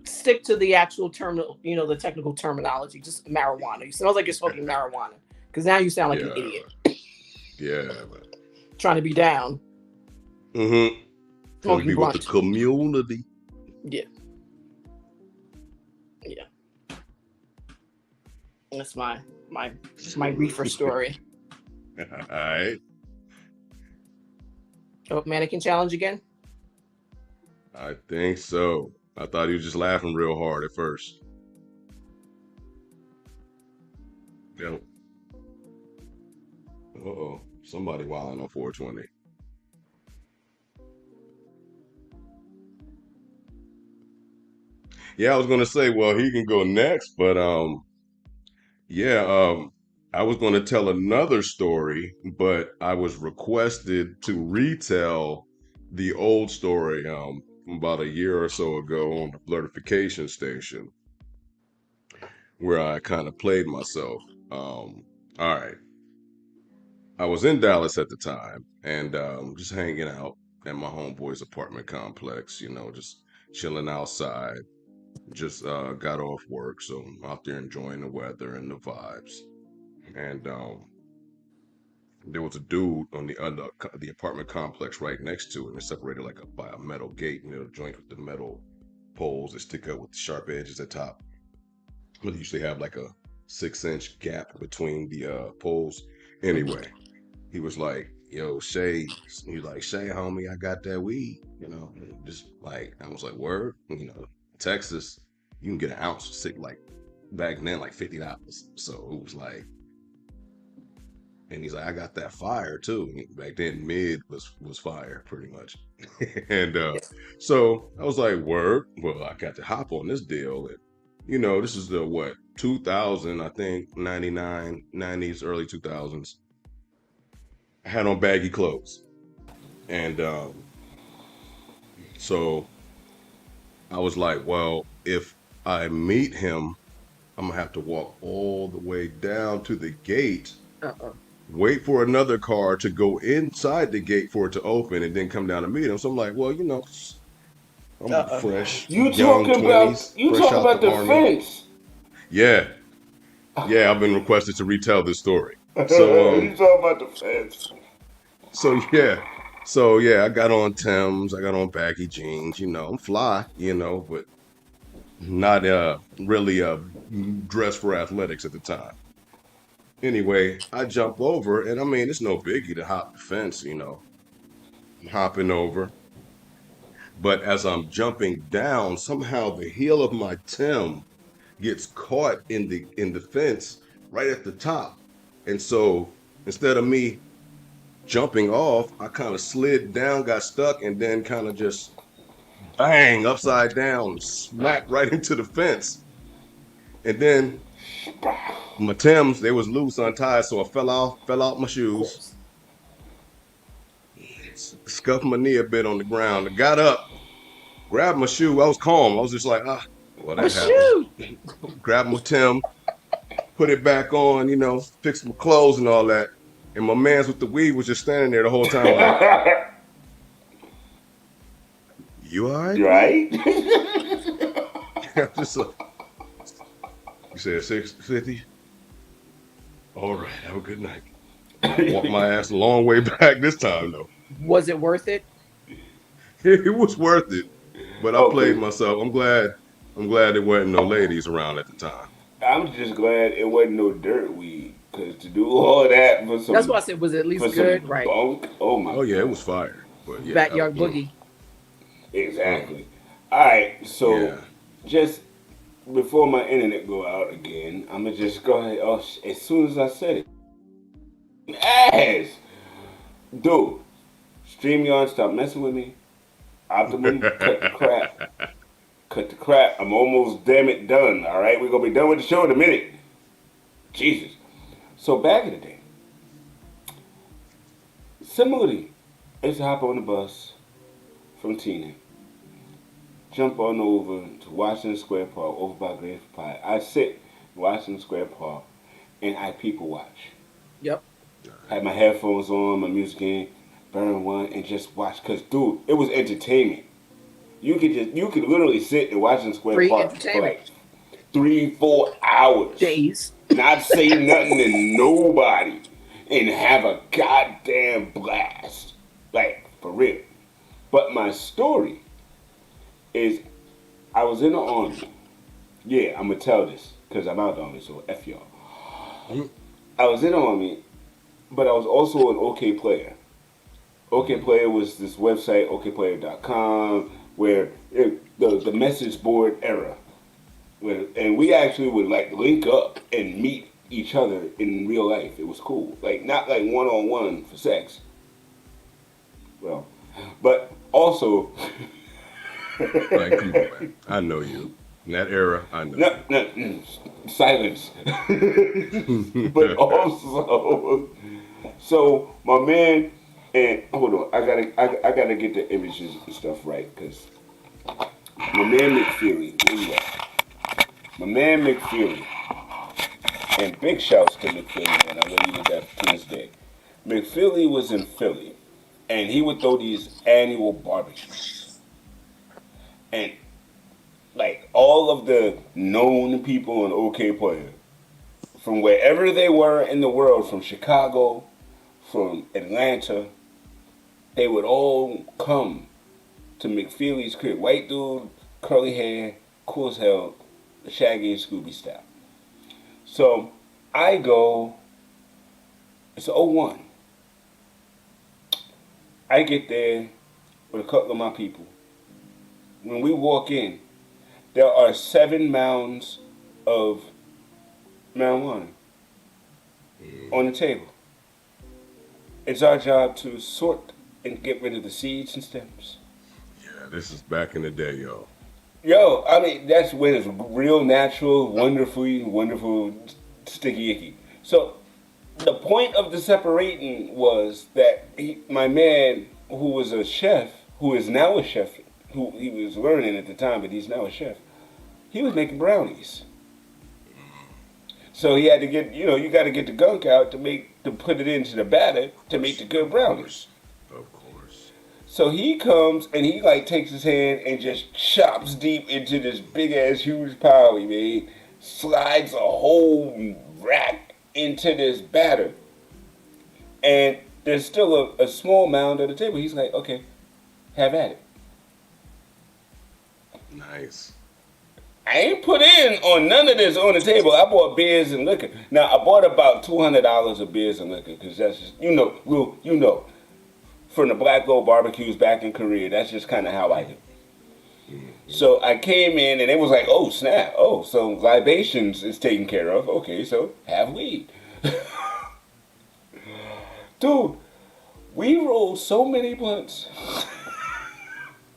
stick to the actual terminal, the technical terminology. Just marijuana. You sound like you're smoking marijuana because now you sound like an Yeah, idiot yeah, man. trying to be down Mm-hmm. Trying to smoking be with the blunt. community. Yeah, yeah. That's my reefer story. All right. Oh, mannequin challenge again. I think so. I thought he was just laughing real hard at first. Yeah. Uh-oh. Somebody wilding on 420. Yeah, I was gonna say, well, he can go next, but yeah, I was gonna tell another story, but I was requested to retell the old story from about a year or so ago on the blurtification station. where I kind of played myself. All right, I was in Dallas at the time, and just hanging out at my homeboy's apartment complex. Just chilling outside. Just got off work, so I'm out there enjoying the weather and the vibes. And there was a dude on the apartment complex right next to it, and it's separated like by a metal gate, joint with the metal poles that stick up with the sharp edges at top. But they usually have like a 6-inch gap between the poles. Mhm. Anyway, he was like, "Yo, Shay," he was like, "Shay, homie, I got that weed." And just like I was like, "Word," Texas, you can get an ounce for like back then like $50. So it was like, and he's like, "I got that fire too." Back then, mid was fire pretty much. And Yes. so I was like, "Word." Well, I got to hop on this deal, and this is the what 2000, I think 99, 90s, early 2000s. I had on baggy clothes, and so I was like, "Well, if I meet him, I'm gonna have to walk all the way down to the gate, Uh-uh. wait for another car to go inside the gate for it to open, and then come down to meet him." So I'm like, "Well, I'm Uh-uh. fresh, young You fresh talk out the about the army." fence. Yeah, yeah, I've been requested to retell this story. So You talk about the fence. so yeah, so yeah, I got on Timbs, I got on baggy jeans. I'm fly, but not really dressed for athletics at the time. Anyway, I jump over, and I mean it's no biggie to hop the fence. I'm hopping over, but as I'm jumping down, somehow the heel of my Tim gets caught in the fence right at the top. And so instead of me jumping off, I kind of slid down, got stuck, and then kind of just bang upside down, smacked right into the fence. And then my Tims, they was loose, untied, so I fell out my Of shoes, course. scuffed my knee a bit on the ground. I got up, grabbed my shoe. I was calm. I was just like, well, But that happened. shoot. Grabbed my Tim, put it back on, fixed my clothes and all that. And my man's with the weed was just standing there the whole time, like, "You all right, bro?" Right? I'm just like, "You said 650? All right, have a good night." Walked my ass a long way back this time, though. Was it worth it? It was worth it, but I played Okay. myself. I'm glad there wasn't no ladies around at the time. I'm just glad it wasn't no dirt weed. Cause to do all that That's why I said, was it at for least some good? Right. bunk, oh my Oh yeah, it god. was fire. But yeah, Backyard boogie. mm, Exactly. All right. So yeah. just before my internet go out again, I'm gonna just go ahead. Oh, as soon as I said it, ass, dude. StreamYard, stop messing with me. Optimum, cut the crap. Cut the crap. I'm almost damn it done. All right, we're gonna be done with the show in a minute. Jesus. So back in the day, similarly, I used to hop on the bus from Tina, jump on over to Washington Square Park over by Grange Park. I sit in Washington Square Park and I people watch. Yep. Had my headphones on, my music in, burn one, and just watch. Cause dude, it was entertainment. You could literally sit in Washington Square Free Park for entertainment. like 3-4 hours, Days. not say nothing to nobody, and have a goddamn blast, like for real. But my story is, I was in the army. Yeah, I'm gonna tell this because I'm out of the army, so f y'all. Mm, I was in the army, but I was also an OK player. OK mm, Player was this website, okplayer.com, where the message board era, and we actually would like link up and meet each other in real life. It was cool, like not like 1-on-1 for sex, well, but also like, come on, man. I know you. In that era, I know no, you. no, silence, but also, so my man, and hold on, I gotta get the images and stuff right because my man McFeely, where you at? My man McFeely. And big shouts to McPhilly, and I know he was that to this day. McPhilly was in Philly, and he would throw these annual barbecues. And like all of the known people in OK Player, from wherever they were in the world, from Chicago, from Atlanta, they would all come to McFeely's crib. White dude, curly hair, cool as hell, Shaggy and Scooby style. So I go, it's '01. I get there with a couple of my people. When we walk in, there are 7 mounds of marijuana on the table. It's our job to sort and get rid of the seeds and stems. Yeah, this is back in the day, yo. Yo, I mean, that's when it's real natural, wonderfully, wonderful, sticky icky. So the point of the separating was that my man, who was a chef, who is now a chef, who he was learning at the time, but he's now a chef, he was making brownies. So he had to get, you got to get the gunk out to put it into the batter to make the good Of brownies. course. Of course. So he comes and he like takes his hand and just chops deep into this big ass huge pile he made, slides a whole rack into this batter, and there's still a small mound on the table. He's like, okay, have at it. Nice. I ain't put in on none of this on the table. I bought beers and liquor. Now I bought about $200 of beers and liquor because that's just from the Black Gold barbecues back in Korea. That's just kind of how I do. So I came in and it was like, oh snap, oh so libations is taken care of. Okay, so have weed, dude. We rolled so many blunts,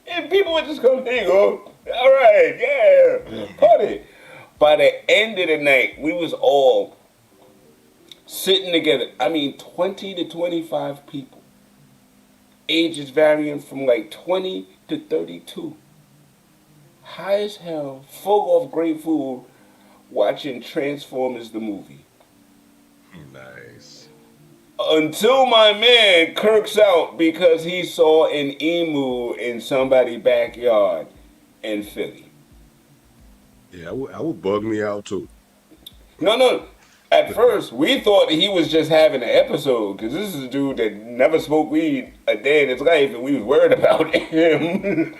and people would just come, here you go. All right, yeah, party. By the end of the night, we was all sitting together. I mean, 20 to 25 people, ages varying from like 20 to 32. High as hell, full of great food, watching Transformers the movie. Nice. Until my man kirks out because he saw an emu in somebody's backyard in Philly. Yeah, I would bug me out too. No, no. At first, we thought he was just having an episode because this is a dude that never smoked weed a day in his life, and we was worried about him.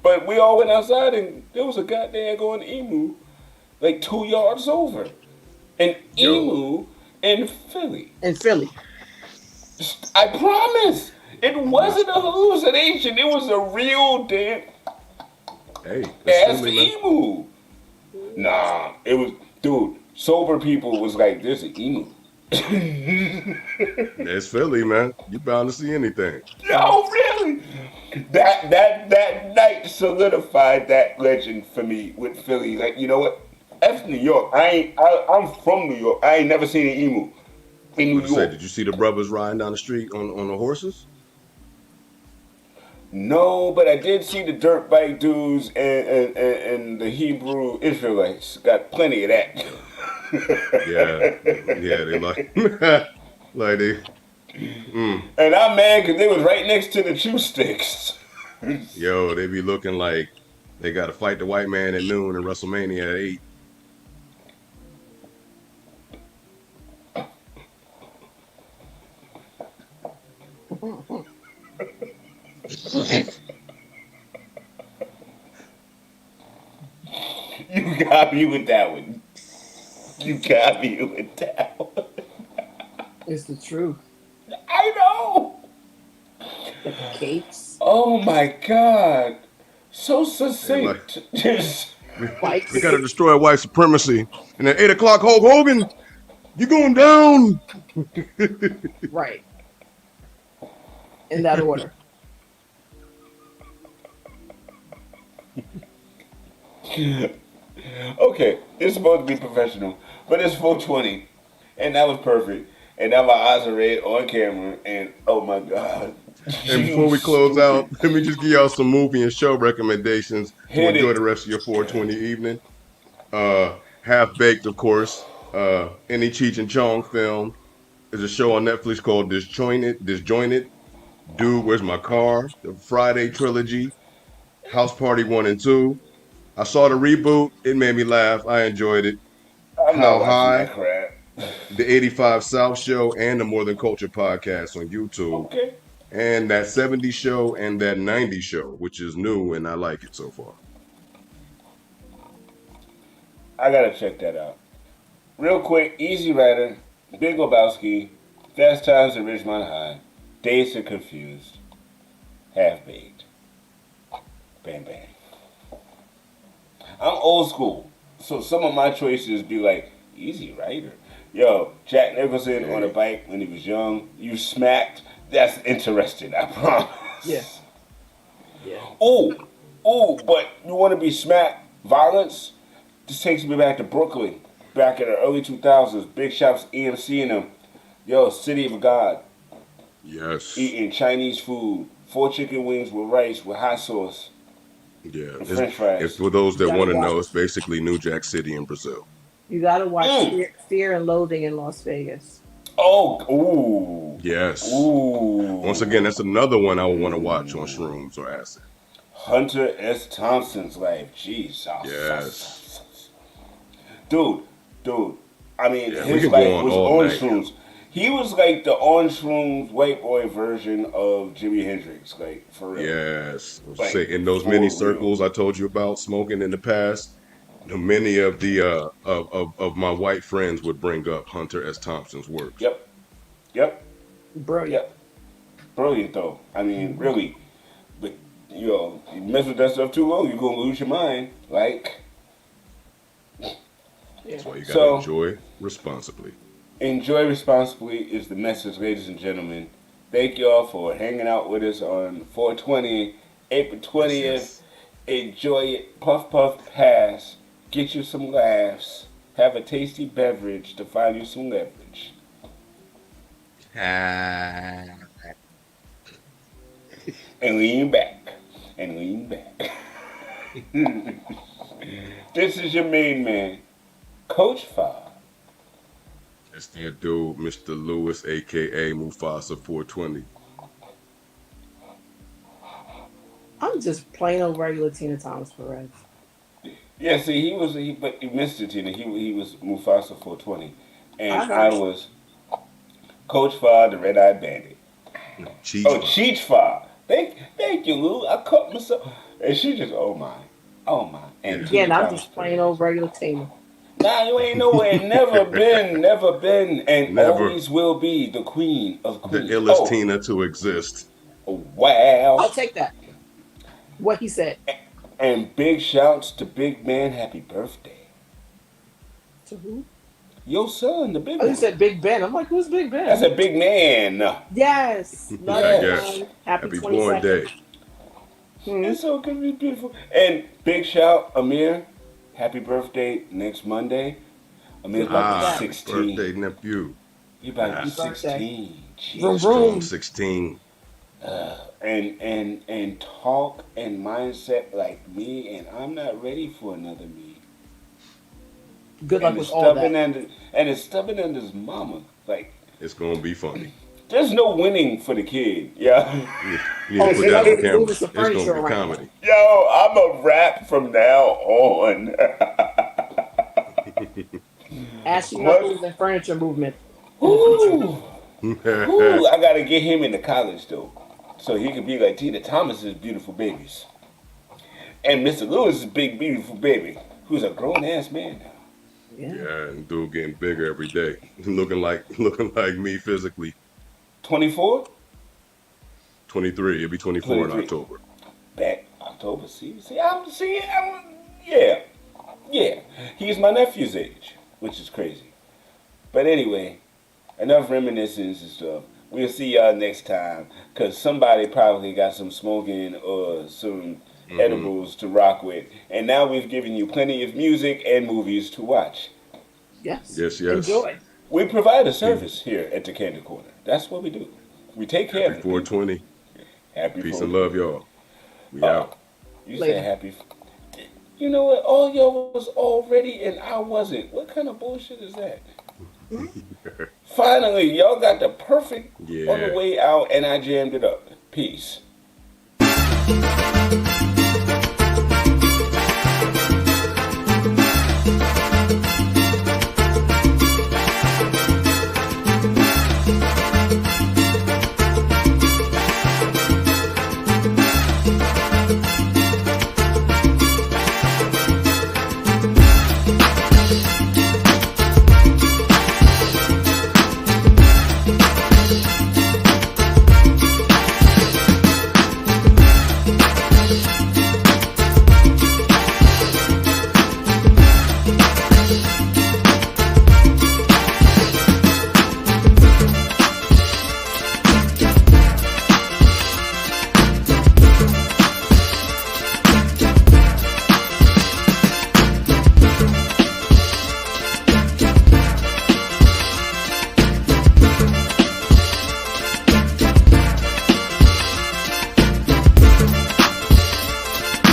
But we all went outside, and there was a goddamn going emu like 2 yards over. An Yo, emu in Philly. In Philly. I promise. It wasn't a hallucination. It was a real damn hey, it's ass Philly, man. emu. Nah, it was, dude. Sober people was like, "There's an emu." It's Philly, man. You bound to see anything. No, really. That night solidified that legend for me with Philly. Like, you know what? F New York. I'm from New York. I ain't never seen an emu in What New to say? York. Did you see the brothers riding down the street on the horses? No, but I did see the dirt bike dudes and the Hebrew Israelites. Got plenty of that. Yeah, yeah. They like, like they. Mm, And I'm mad because they was right next to the chew sticks. yo, they be looking like they got to fight the white man at noon and WrestleMania at 8. You got me with that one. You got me with that one. It's the truth. I know. The cakes, Oh my god. So They like succinct. Just we got bikes. to destroy white supremacy. And at 8 o'clock, Hulk Hogan, you going down? Right. In that order. okay. It's supposed to be professional, but it's 420, and that was perfect. And now my eyes are red on camera, and oh my god, And you before we close out, stupid. let me just give y'all some movie and show recommendations to Hit enjoy it. the rest of your 420 evening. Half Baked, of course. Any Cheech and Chong film. There's a show on Netflix called Disjointed. Dude, Where's My Car? The Friday trilogy. House Party 1 and 2. I saw the reboot. It made me laugh. I enjoyed it. I'm not How watching High? that crap. The 85 South Show and the More Than Culture podcast on YouTube. Okay. And that 70s show and that 90s show, which is new and I like it so far. I gotta check that out. Real quick, Easy Rider, Big Lebowski, Fast Times at Ridgemont High, Dazed and Confused, Half Baked. Bang bang. I'm old school, so some of my choices be like Easy Rider. Yo, Jack Nicholson on a bike when he was young. You smacked. That's interesting. I promise. Yeah. Yeah. Ooh, ooh, but you want to be smacked? Violence? This takes me back to Brooklyn, back in the early 2000s. Big shops, EMC and them. Yo, City of God. Yes. Eating Chinese food. 4 chicken wings with rice with hot sauce. Yeah. And French fries. It's for those You that gotta want to watch. know, it's basically New Jack City in Brazil. You gotta watch Mm. Fear and Loathing in Las Vegas. Oh, ooh. Yes. Ooh. Once again, that's another one I would want to watch on shrooms or acid. Hunter S. Thompson's life. Jeez. Yes. Dude. I mean, Yeah, we his could go life on was all on night. shrooms. He was like the on shrooms white boy version of Jimi Hendrix, like for real. Yes. Like, Say in those for many real. circles I told you about smoking in the past, many of the of my white friends would bring up Hunter S. Thompson's works. Yep. Yep. Brilliant. Yep. Brilliant though. I mean, really. But you mess with that stuff too long, you're gonna lose your mind. Like, Yeah. That's why you gotta So- enjoy responsibly. enjoy responsibly is the message, ladies and gentlemen. Thank y'all for hanging out with us on 420, April 20th. Yes. Enjoy it. Puff, puff, pass. Get you some laughs. Have a tasty beverage to find you some leverage. And lean back. And lean back. This is your main man, Coach Fa. That's the dude, Mr. Lewis, aka Mufasa 420. I'm just plain old regular Tina Thomas Perez. Yeah, see, but you missed it, Tina. He was Mufasa 420. And I heard I you. was Coach Fa, the Red Eyed Bandit. Cheech. Oh, Cheech Fa. Thank you, Lou. I caught myself. And she just, oh my. And Yeah. Again, Tina I'm Thomas just plain Perez. old regular Tina. Nah, you ain't nowhere. Never been, and Never. always will be the queen of The queens. illest Tina to exist. Wow. I'll take that. What he said. And big shouts to Big Man. Happy birthday. To who? Your son, the big Oh, you one. said Big Ben. I'm like, who's Big Ben? That's a big man. Yes. Love I that guess. one. Happy Happy 22nd. born day. It's so good to be beautiful. And big shout, Amir. Happy birthday next Monday. Amir's about to Ah, be Happy 16. birthday, nephew. He's about to be Happy birthday. 16. Vroom, Jeez. vroom. Strong 16. And talk and mindset like me, and I'm not ready for another me. Good luck And with it's all stubborn that. and it's stubborn and his mama. Like, It's gonna be funny. there's no winning for the kid. Yeah. You need Oh, to so put that y'all on camera. moving some It's gonna furniture be around. comedy. Yo, I'm a rap from now on. Ashy What? knuckles and furniture movement. Ooh. Ooh, I gotta get him into college though, so he can be like Tina Thomas's beautiful babies, and Mr. Lewis's big beautiful baby, who's a grown ass man now. Yeah. Yeah, and dude getting bigger every day. looking like me physically. 24, 23. It'll be 24 in 23. October. Back October. Yeah. He's my nephew's age, which is crazy. But anyway, enough reminiscence and stuff. We'll see y'all next time, cause somebody probably got some smoking or some edibles to rock with, and now we've given you plenty of music and movies to watch. Yes. Yes. Enjoy. We provide a service here at the Candid Corner. That's what we do. We take care Happy of the people. 420. Happy Peace 420. and love, y'all. We Uh, out. You Later. said happy. You know what? All y'all was all ready and I wasn't. What kind of bullshit is that? Finally, y'all got the perfect on the Yeah. way out and I jammed it up. Peace.